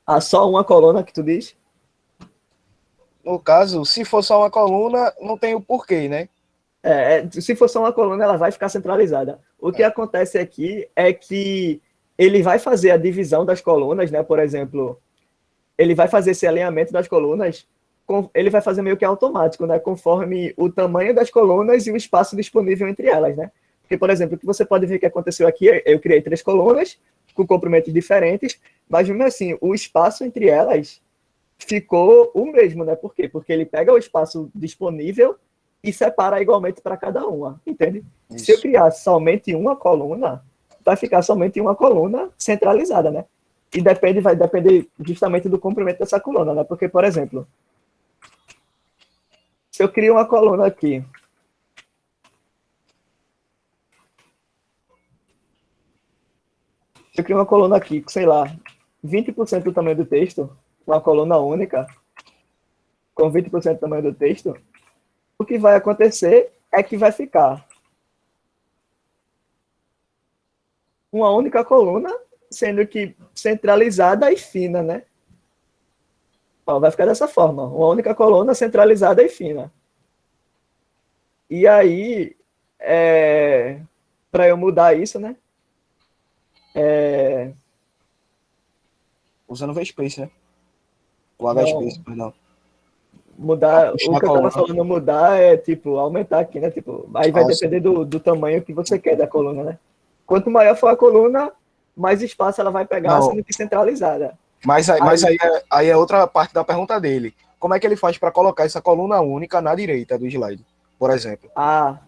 Ah, só uma coluna que tu diz? No caso, se for só uma coluna, não tem o porquê, né? Se for só uma coluna, ela vai ficar centralizada. O que acontece aqui é que ele vai fazer a divisão das colunas, né? Por exemplo, ele vai fazer esse alinhamento das colunas, ele vai fazer meio que automático, né? Conforme o tamanho das colunas e o espaço disponível entre elas, né? Porque, por exemplo, o que você pode ver que aconteceu aqui, eu criei 3 colunas com comprimentos diferentes, mas mesmo assim, o espaço entre elas ficou o mesmo, né? Por quê? Porque ele pega o espaço disponível e separa igualmente para cada uma, entende? Isso. Se eu criar somente uma coluna, vai ficar somente uma coluna centralizada, né? E vai depender justamente do comprimento dessa coluna, né? Porque, por exemplo, se eu crio uma coluna aqui, sei lá, 20% do tamanho do texto, uma coluna única, com 20% do tamanho do texto, o que vai acontecer é que vai ficar uma única coluna, sendo que centralizada e fina, né? Ó, vai ficar dessa forma, uma única coluna centralizada e fina. E aí, para eu mudar isso, né? Usando o VSpace, né? O HSpace, perdão. Mudar, o que eu tava falando mudar é, tipo, aumentar aqui, né? Tipo, aí vai depender do tamanho que você quer da coluna, né? Quanto maior for a coluna, mais espaço ela vai pegar, sendo que centralizada. Mas aí é outra parte da pergunta dele. Como é que ele faz para colocar essa coluna única na direita do slide, por exemplo? Ah,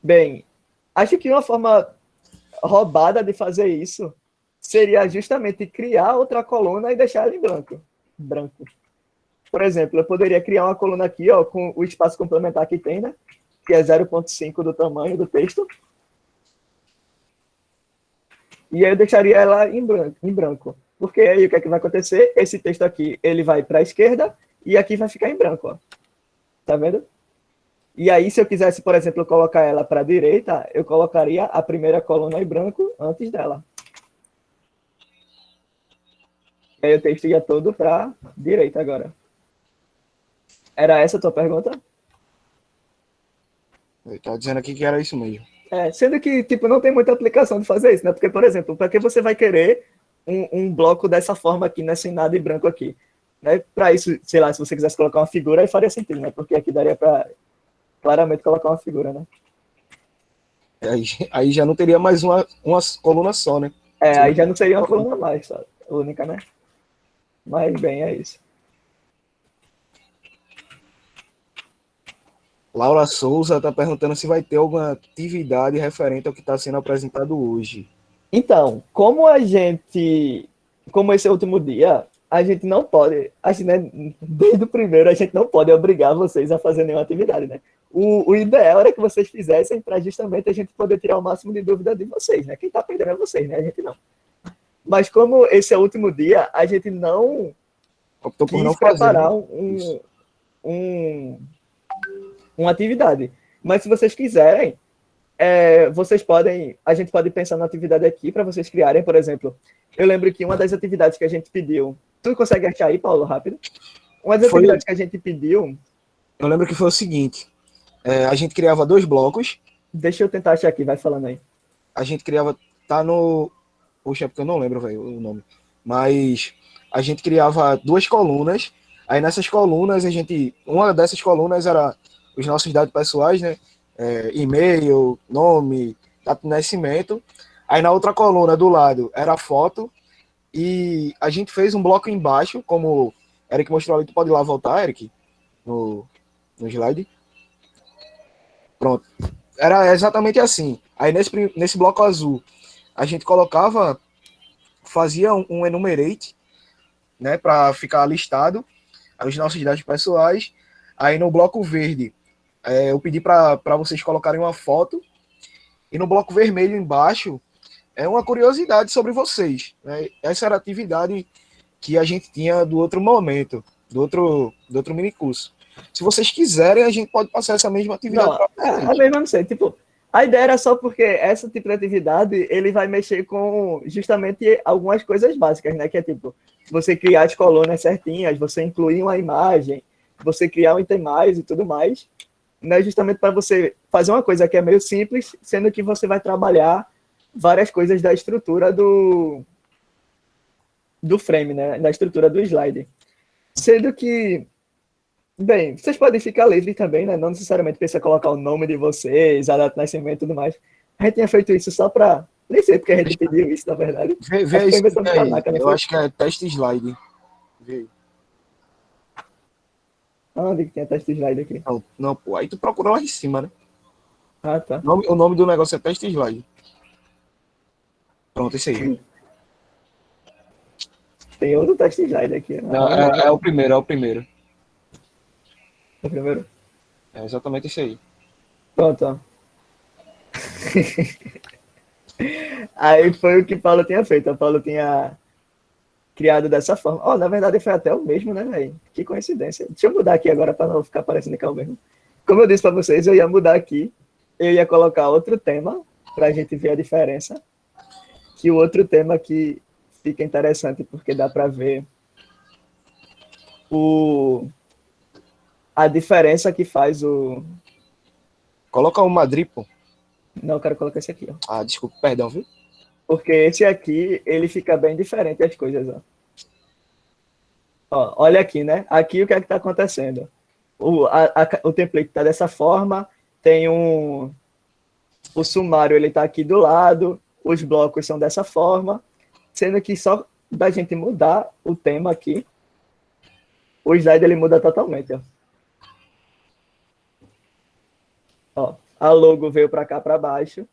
bem, acho que uma forma roubada de fazer isso seria justamente criar outra coluna e deixar ela em branco. Por exemplo, eu poderia criar uma coluna aqui, ó, com o espaço complementar que tem, né? Que é 0,5 do tamanho do texto. E aí eu deixaria ela em branco. Porque aí o que é que vai acontecer? Esse texto aqui, ele vai para a esquerda e aqui vai ficar em branco, ó. Tá vendo? E aí, se eu quisesse, por exemplo, colocar ela para a direita, eu colocaria a primeira coluna em branco antes dela. E aí o texto ia todo para a direita agora. Era essa a tua pergunta? Ele tá dizendo aqui que era isso mesmo. Sendo que, tipo, não tem muita aplicação de fazer isso, né? Porque, por exemplo, para que você vai querer um bloco dessa forma aqui, né, sem nada e branco aqui. Né? Para isso, sei lá, se você quisesse colocar uma figura, aí faria sentido, né? Porque aqui daria para claramente colocar uma figura, né? Aí já não teria mais uma coluna só, né? Aí já não seria uma coluna mais, só, única, né? Mas bem, é isso. Laura Souza está perguntando se vai ter alguma atividade referente ao que está sendo apresentado hoje. Então, como esse é o último dia, a gente não pode, assim, né, desde o primeiro, a gente não pode obrigar vocês a fazer nenhuma atividade, né? O ideal era que vocês fizessem para justamente a gente poder tirar o máximo de dúvida de vocês, né? Quem está perdendo é vocês, né? A gente não. Mas como esse é o último dia, a gente não Optou por quis não fazer, preparar né? uma atividade. Mas se vocês quiserem, a gente pode pensar na atividade aqui para vocês criarem, por exemplo. Eu lembro que uma das atividades que a gente pediu. Tu consegue achar aí, Paulo, rápido? Uma das atividades que a gente pediu. Eu lembro que foi o seguinte: a gente criava 2 blocos. Deixa eu tentar achar aqui, vai falando aí. A gente criava. Tá no. Poxa, é porque eu não lembro, velho, o nome. Mas a gente criava 2 colunas. Aí nessas colunas, uma dessas colunas era os nossos dados pessoais, né? E-mail, nome, data de nascimento. Aí na outra coluna do lado era a foto. E a gente fez um bloco embaixo, como o Eric mostrou ali. Tu pode ir lá voltar, Eric? No slide. Pronto. Era exatamente assim. Aí nesse bloco azul, a gente fazia um enumerate, né, para ficar listado os nossos dados pessoais. Aí no bloco verde, eu pedi para vocês colocarem uma foto. E no bloco vermelho embaixo, é uma curiosidade sobre vocês. Né? Essa era a atividade que a gente tinha do outro momento, do outro minicurso. Se vocês quiserem, a gente pode passar essa mesma atividade para vocês. A mesma não sei. Tipo, a ideia era só porque essa tipo de atividade, ele vai mexer com justamente algumas coisas básicas, né? Que é tipo, você criar as colunas certinhas, você incluir uma imagem, você criar um item mais e tudo mais, né? Justamente para você fazer uma coisa que é meio simples, sendo que você vai trabalhar várias coisas da estrutura do frame, né? Da estrutura do slide. Sendo que, bem, vocês podem ficar livres também, né? Não necessariamente precisa colocar o nome de vocês, a data de nascimento e tudo mais. A gente tinha feito isso só para... Nem sei porque a gente pediu isso, na verdade. Vê isso aí. Eu acho que é teste slide. Vê aí. Onde que tem a teste slide aqui? Não, pô. Aí tu procura lá em cima, né? Ah, tá. O nome do negócio é teste slide. Pronto, isso aí. Tem outro teste slide aqui. Não, é o primeiro. O primeiro? É exatamente isso aí. Pronto, ó. Aí foi o que Paulo tinha feito. O Paulo tinha criado dessa forma. Na verdade foi até o mesmo, né, velho? Que coincidência. Deixa eu mudar aqui agora para não ficar parecendo que é o mesmo. Como eu disse para vocês, eu ia mudar aqui. Eu ia colocar outro tema para a gente ver a diferença. Que o outro tema aqui fica interessante porque dá para ver a diferença que faz o... Coloca o Madrid, pô. Não, eu quero colocar esse aqui, ó. Desculpa, perdão, viu? Porque esse aqui, ele fica bem diferente as coisas, ó. Olha aqui, né? Aqui o que é que tá acontecendo? O template tá dessa forma, tem o sumário, ele tá aqui do lado, os blocos são dessa forma, sendo que só da gente mudar o tema aqui, o slide ele muda totalmente, ó. A logo veio para cá, para baixo,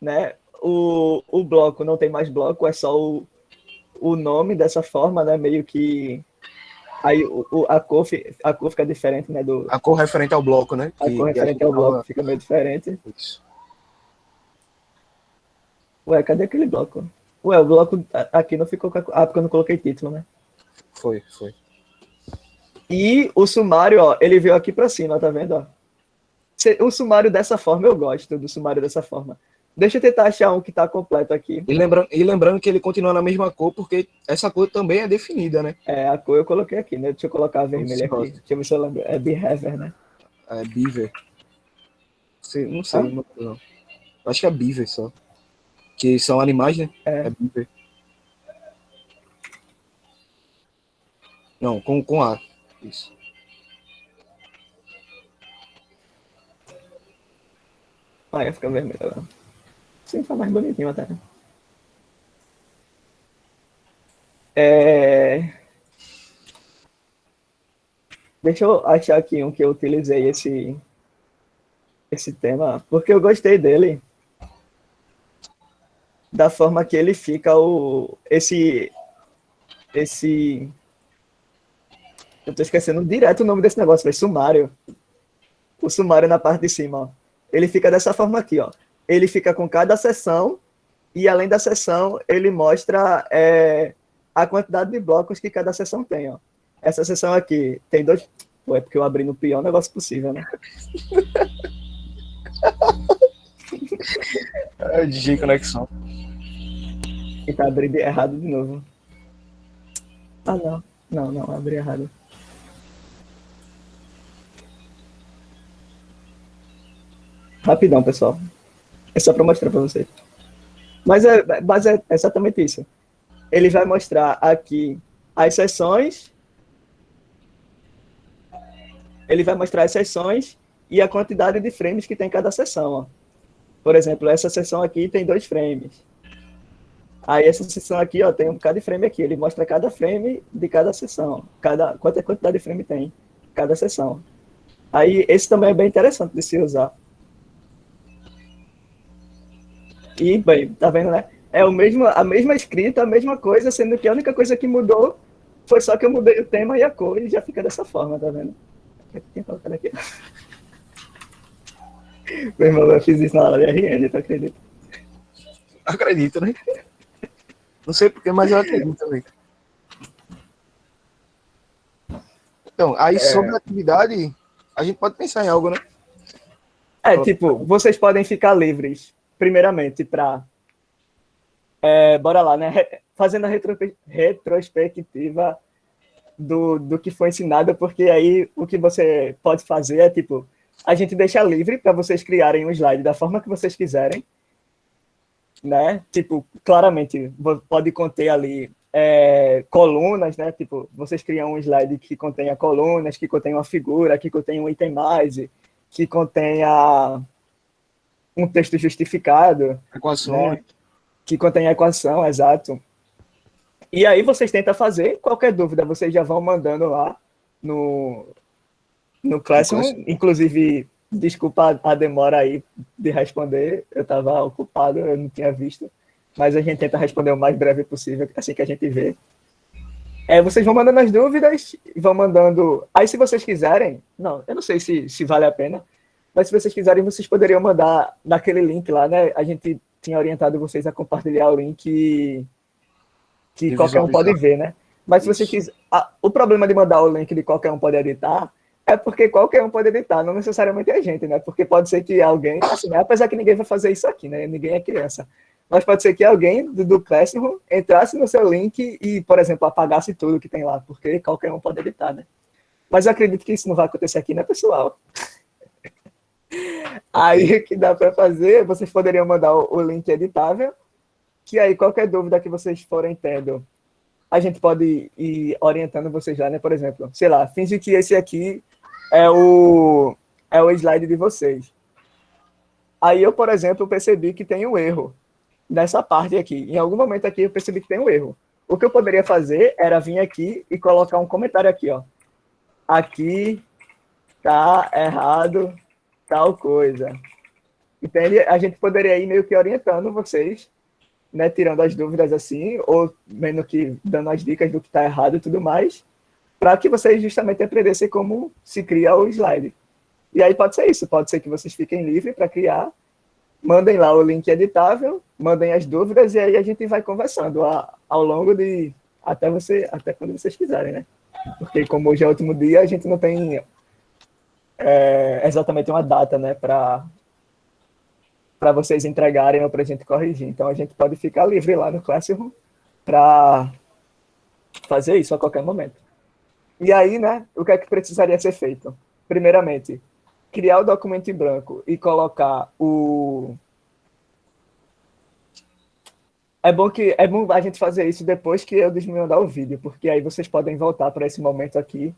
né? O bloco não tem mais bloco, é só o nome dessa forma, né? Meio que aí a cor fica diferente, né? A cor referente ao bloco, né? A cor referente ao bloco fica meio diferente. Isso. Ué, cadê aquele bloco? Ué, o bloco aqui não ficou... porque eu não coloquei título, né? Foi. E o sumário, ó, ele veio aqui para cima, tá vendo, ó? O sumário dessa forma, eu gosto do sumário dessa forma. Deixa eu tentar achar um que tá completo aqui. E lembrando que ele continua na mesma cor, porque essa cor também é definida, né? A cor eu coloquei aqui, né? Deixa eu colocar a vermelha aqui. Deixa eu ver se eu lembro. É Behavior, né? É Beaver. Não sei. Não. Acho que é Beaver só. Que são animais, né? É Beaver. Não, com A. Isso. Aí fica vermelho agora. Sim, fica mais bonitinho até. Deixa eu achar aqui um que eu utilizei esse tema, porque eu gostei dele. Da forma que ele fica esse eu tô esquecendo direto o nome desse negócio, foi sumário. O sumário na parte de cima, ó. Ele fica dessa forma aqui, ó. Ele fica com cada seção e além da seção, ele mostra a quantidade de blocos que cada seção tem, ó. Essa seção aqui tem 2... Pô, é porque eu abri no pior negócio possível, né? DJ Conexão. E tá abrindo errado de novo. Ah, não. Não, abri errado. Rapidão, pessoal. É só para mostrar para vocês. Mas é exatamente isso. Ele vai mostrar aqui as seções. Ele vai mostrar as seções e a quantidade de frames que tem cada seção. Ó. Por exemplo, essa seção aqui tem 2 frames. Aí essa seção aqui, ó, tem um bocado de frame aqui. Ele mostra cada frame de cada seção. Quanta quantidade de frame tem cada seção. Aí esse também é bem interessante de se usar. E, bem, tá vendo, né? É a mesma escrita, a mesma coisa, sendo que a única coisa que mudou foi só que eu mudei o tema e a cor e já fica dessa forma, tá vendo? Aqui. Meu irmão, eu fiz isso na aula de RN, tu acredita? Acredito, né? Não sei porquê, mas eu acredito também. Então, aí sobre a atividade, a gente pode pensar em algo, né? Tipo, vocês podem ficar livres, primeiramente, para... bora lá, né? Fazendo a retrospectiva do que foi ensinado, porque aí o que você pode fazer é, tipo, a gente deixa livre para vocês criarem um slide da forma que vocês quiserem, né? Tipo, claramente, pode conter ali colunas, né? Tipo, vocês criam um slide que contenha colunas, que contenha uma figura, que contenha um item mais, que contenha um texto justificado. Equações. Né? Que contém a equação, exato. E aí vocês tentam fazer, qualquer dúvida vocês já vão mandando lá no Classroom. Inclusive, desculpa a demora aí de responder, eu estava ocupado, eu não tinha visto, mas a gente tenta responder o mais breve possível, assim que a gente vê. Vocês vão mandando as dúvidas, vão mandando... Aí se vocês quiserem, não, eu não sei se vale a pena, mas se vocês quiserem, vocês poderiam mandar naquele link lá, né? A gente tinha orientado vocês a compartilhar o link que qualquer um pode ver, né? Mas se você quiser... O problema de mandar o link de qualquer um pode editar é porque qualquer um pode editar, não necessariamente a gente, né? Porque pode ser que alguém... Assim, apesar que ninguém vai fazer isso aqui, né? Ninguém é criança. Mas pode ser que alguém do Classroom entrasse no seu link e, por exemplo, apagasse tudo que tem lá, porque qualquer um pode editar, né? Mas eu acredito que isso não vai acontecer aqui, né, pessoal? Aí o que dá para fazer, vocês poderiam mandar o link editável, que aí qualquer dúvida que vocês forem tendo, a gente pode ir orientando vocês lá, né? Por exemplo, sei lá, finge que esse aqui é o slide de vocês. Aí eu, por exemplo, percebi que tem um erro nessa parte aqui. Em algum momento aqui eu percebi que tem um erro. O que eu poderia fazer era vir aqui e colocar um comentário aqui, ó. Aqui tá errado tal coisa. Entende? A gente poderia ir meio que orientando vocês, né, tirando as dúvidas assim, ou meio que dando as dicas do que está errado e tudo mais, para que vocês justamente aprendessem como se cria o slide. E aí pode ser isso, pode ser que vocês fiquem livres para criar, mandem lá o link editável, mandem as dúvidas, e aí a gente vai conversando ao longo de... até quando vocês quiserem, né? Porque como hoje é o último dia, a gente não tem exatamente uma data, né, para vocês entregarem ou para a gente corrigir. Então, a gente pode ficar livre lá no Classroom para fazer isso a qualquer momento. E aí, né, o que é que precisaria ser feito? Primeiramente, criar o documento em branco e colocar é bom a gente fazer isso depois que eu desmandar o vídeo, porque aí vocês podem voltar para esse momento aqui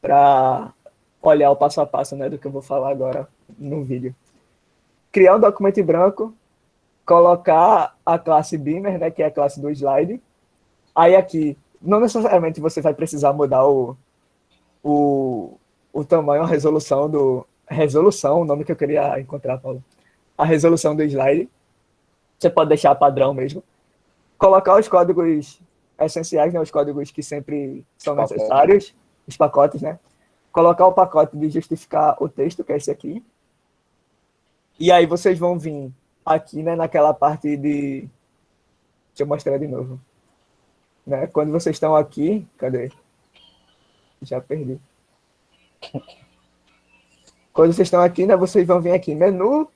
para olhar o passo a passo, né, do que eu vou falar agora no vídeo. Criar um documento em branco, colocar a classe Beamer, né, que é a classe do slide. Aí aqui, não necessariamente você vai precisar mudar o tamanho, a resolução o nome que eu queria encontrar, Paulo. A resolução do slide. Você pode deixar padrão mesmo. Colocar os códigos essenciais, né, os códigos que sempre são necessários, os pacotes, né? Colocar o pacote de justificar o texto, que é esse aqui. E aí vocês vão vir aqui, né, naquela parte de... Deixa eu mostrar de novo. Né? Quando vocês estão aqui... Cadê? Já perdi. Quando vocês estão aqui, né, vocês vão vir aqui, menu,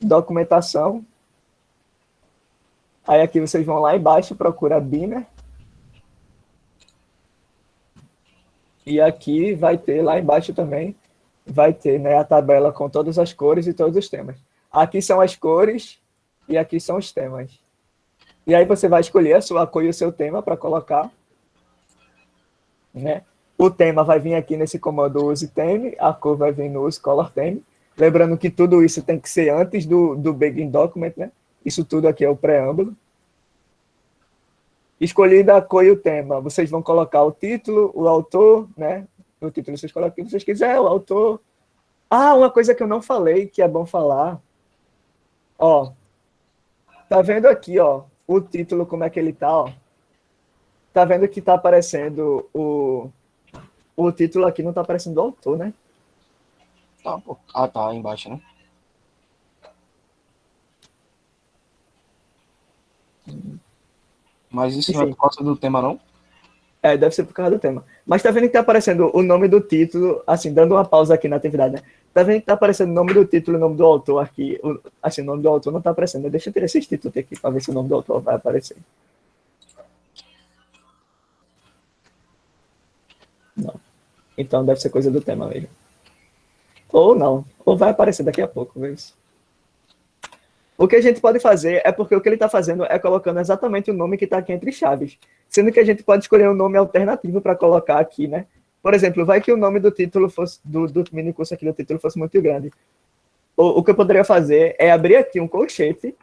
documentação. Aí aqui vocês vão lá embaixo, procura Beamer. E aqui vai ter, lá embaixo também, vai ter, né, a tabela com todas as cores e todos os temas. Aqui são as cores e aqui são os temas. E aí você vai escolher a sua cor e o seu tema para colocar. Né? O tema vai vir aqui nesse comando use theme, a cor vai vir no use color theme. Lembrando que tudo isso tem que ser antes do begin document, né? Isso tudo aqui é o preâmbulo. Escolhida a cor e o tema, vocês vão colocar o título, o autor, né? No título vocês colocam o que vocês quiserem, o autor. Ah, uma coisa que eu não falei, que é bom falar. Ó, tá vendo aqui, ó, o título, como é que ele tá, ó? Tá vendo que tá aparecendo o título aqui, não tá aparecendo o autor, né? Tá, pô. Ah, tá, aí embaixo, né? Mas isso não é por causa do tema, não? É, deve ser por causa do tema. Mas tá vendo que tá aparecendo o nome do título, assim, dando uma pausa aqui na atividade, né? Tá vendo que tá aparecendo o nome do título e o nome do autor aqui. Assim, o nome do autor não tá aparecendo. Deixa eu tirar esse título aqui para ver se o nome do autor vai aparecer. Não. Então deve ser coisa do tema mesmo. Ou não. Ou vai aparecer daqui a pouco, viu? O que a gente pode fazer é porque o que ele está fazendo é colocando exatamente o nome que está aqui entre chaves. Sendo que a gente pode escolher um nome alternativo para colocar aqui, né? Por exemplo, vai que o nome do título fosse, do mini curso aqui do título fosse muito grande. O que eu poderia fazer é abrir aqui um colchete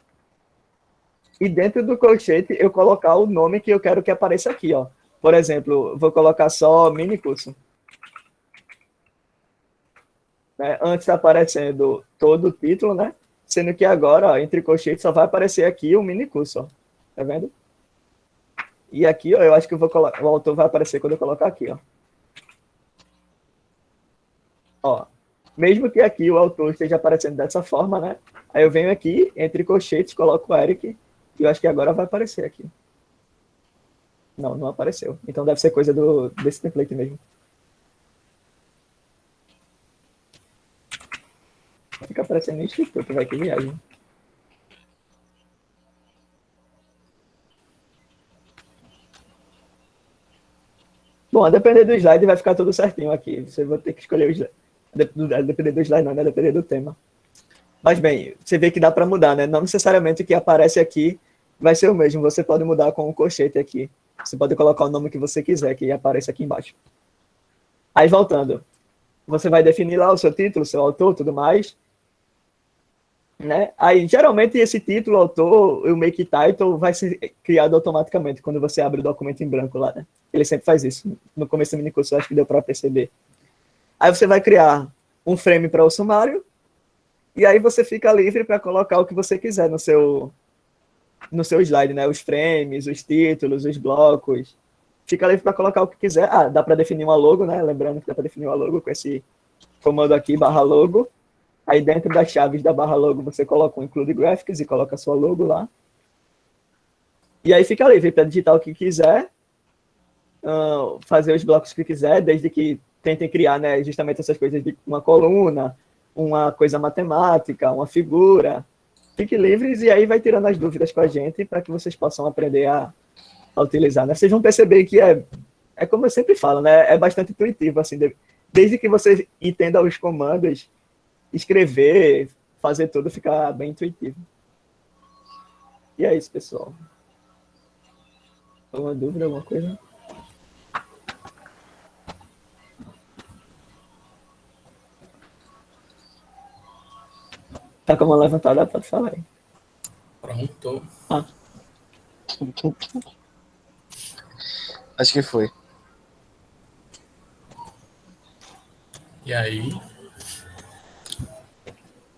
e dentro do colchete eu colocar o nome que eu quero que apareça aqui, ó. Por exemplo, vou colocar só mini curso. Né? Antes está aparecendo todo o título, né? Sendo que agora, ó, entre colchetes, só vai aparecer aqui o mini curso, ó. Tá vendo? E aqui, ó, eu acho que eu vou colocar, o autor vai aparecer quando eu colocar aqui, ó. Ó. Mesmo que aqui o autor esteja aparecendo dessa forma, né? Aí eu venho aqui, entre colchetes, coloco o Eric, e eu acho que agora vai aparecer aqui. Não, não apareceu. Então deve ser coisa desse template mesmo. Fica aparecendo no escritor, vai que viagem. Bom, a depender do slide vai ficar tudo certinho aqui. Você vai ter que escolher o slide. Depender do slide não, né? Depender do tema. Mas bem, você vê que dá para mudar, né? Não necessariamente o que aparece aqui vai ser o mesmo. Você pode mudar com o colchete aqui. Você pode colocar o nome que você quiser, que apareça aqui embaixo. Aí, voltando. Você vai definir lá o seu título, seu autor, tudo mais. Né? Aí, geralmente, esse título, autor, o make title, vai ser criado automaticamente quando você abre o documento em branco lá, né? Ele sempre faz isso. No começo do minicurso, eu acho que deu para perceber. Aí você vai criar um frame para o sumário, e aí você fica livre para colocar o que você quiser no seu slide, né? Os frames, os títulos, os blocos. Fica livre para colocar o que quiser. Ah, dá para definir uma logo, né? Lembrando que dá para definir uma logo com esse comando aqui, /logo. Aí dentro das chaves da /logo você coloca um include graphics e coloca a sua logo lá. E aí fica livre para digitar o que quiser, fazer os blocos que quiser, desde que tentem criar, né, justamente essas coisas de uma coluna, uma coisa matemática, uma figura. Fique livres e aí vai tirando as dúvidas com a gente para que vocês possam aprender a utilizar. Né? Vocês vão perceber que é como eu sempre falo, né? É bastante intuitivo, assim, desde que você entenda os comandos, escrever, fazer tudo ficar bem intuitivo. E é isso, pessoal. Alguma dúvida, alguma coisa? Tá com a mão levantada, pode falar aí. Pronto. Acho que foi. E aí?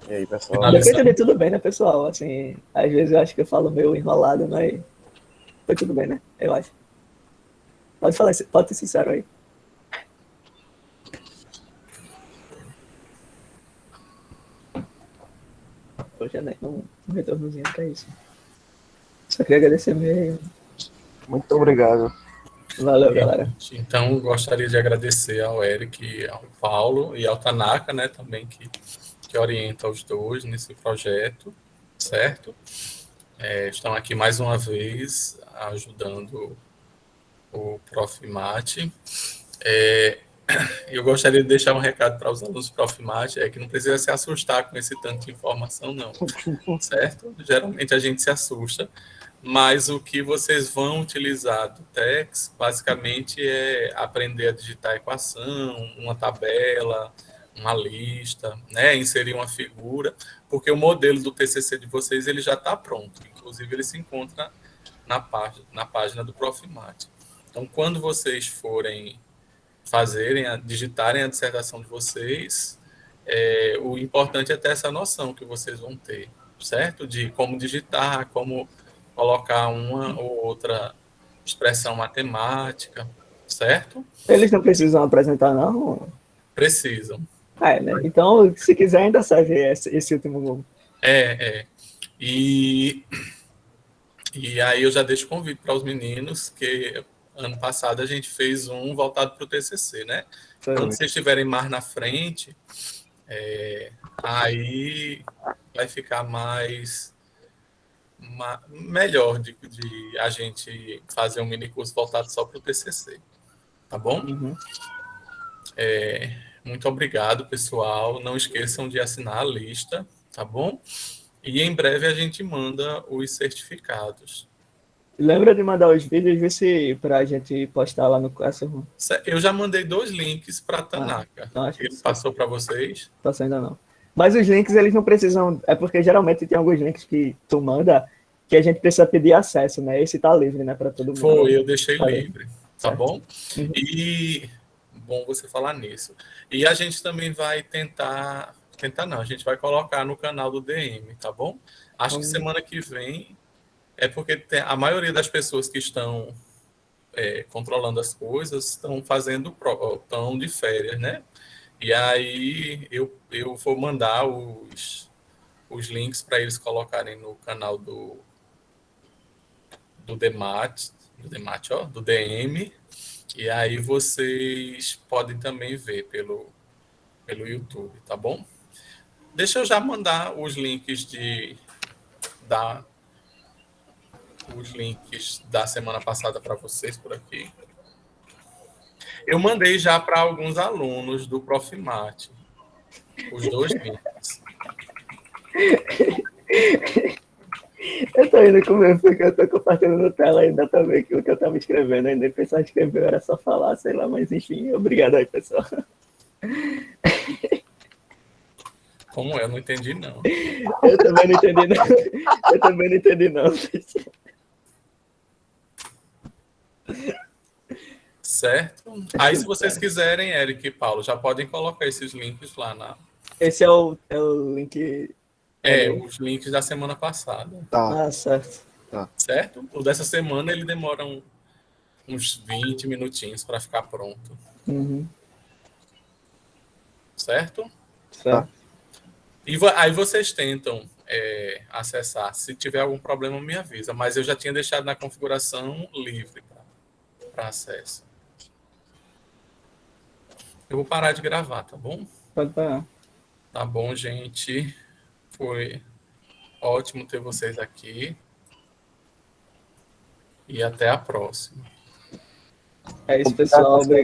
E aí, pessoal? Deu pra entender tudo bem, né, pessoal? Assim, às vezes eu acho que eu falo meio enrolado, mas foi tudo bem, né? Eu acho. Pode falar, pode ser sincero aí. Poxa, né? Um retornozinho pra isso. Só queria agradecer mesmo. Muito obrigado. Valeu, galera. Então, gostaria de agradecer ao Eric, ao Paulo e ao Tanaka, né, também, que orienta os dois nesse projeto, certo? Estão aqui mais uma vez ajudando o Prof. Mate. Eu gostaria de deixar um recado para os alunos do Prof. Mate, que não precisa se assustar com esse tanto de informação, não, certo? Geralmente a gente se assusta, mas o que vocês vão utilizar do TEX, basicamente, é aprender a digitar equação, uma tabela, uma lista, né? Inserir uma figura, porque o modelo do TCC de vocês ele já está pronto, inclusive ele se encontra na página do Prof. Mate. Então, quando vocês forem digitarem a dissertação de vocês, o importante é ter essa noção que vocês vão ter, certo? De como digitar, como colocar uma ou outra expressão matemática, certo? Eles não precisam apresentar, não? Precisam. Né? Então, se quiser, ainda serve esse último. E aí eu já deixo o convite para os meninos, que ano passado a gente fez um voltado para o TCC, né? Quando vocês estiverem mais na frente, aí vai ficar melhor de a gente fazer um mini curso voltado só para o TCC, tá bom? Uhum. Muito obrigado, pessoal. Não esqueçam de assinar a lista, tá bom? E em breve a gente manda os certificados. Lembra de mandar os vídeos, para a gente postar lá no Classroom. Eu já mandei 2 links para Tanaka. Ele passou para vocês? Passou ainda não. Mas os links, eles não precisam... É porque geralmente tem alguns links que tu manda que a gente precisa pedir acesso, né? Esse tá livre, né? Para todo mundo. Foi, eu deixei livre. Tá bom? Uhum. E... Bom você falar nisso. E a gente também vai tentar não, a gente vai colocar no canal do DM, tá bom? Acho que semana que vem, porque a maioria das pessoas que estão controlando as coisas estão estão de férias, né? E aí eu vou mandar os links para eles colocarem no canal do DM, e aí vocês podem também ver pelo YouTube, tá bom? Deixa eu já mandar os links da semana passada para vocês por aqui. Eu mandei já para alguns alunos do Prof. Mate os 2 links. Eu tô indo comer porque eu tô compartilhando tela ainda também, que o que eu tava escrevendo ainda. O pessoal escreveu, era só falar, sei lá, mas enfim, obrigado aí, pessoal. Como eu não entendi, não. Eu também não entendi, não. Certo? Aí, se vocês quiserem, Eric e Paulo, já podem colocar esses links lá na... Esse é o link... os links da semana passada. Tá. Certo. Tá. Certo? O dessa semana, ele demora uns 20 minutinhos para ficar pronto. Uhum. Certo? Certo. E aí vocês tentam acessar. Se tiver algum problema, me avisa. Mas eu já tinha deixado na configuração livre para acesso. Eu vou parar de gravar, tá bom? Pode parar. Tá bom, gente. Foi ótimo ter vocês aqui. E até a próxima. É isso, pessoal. Obrigado.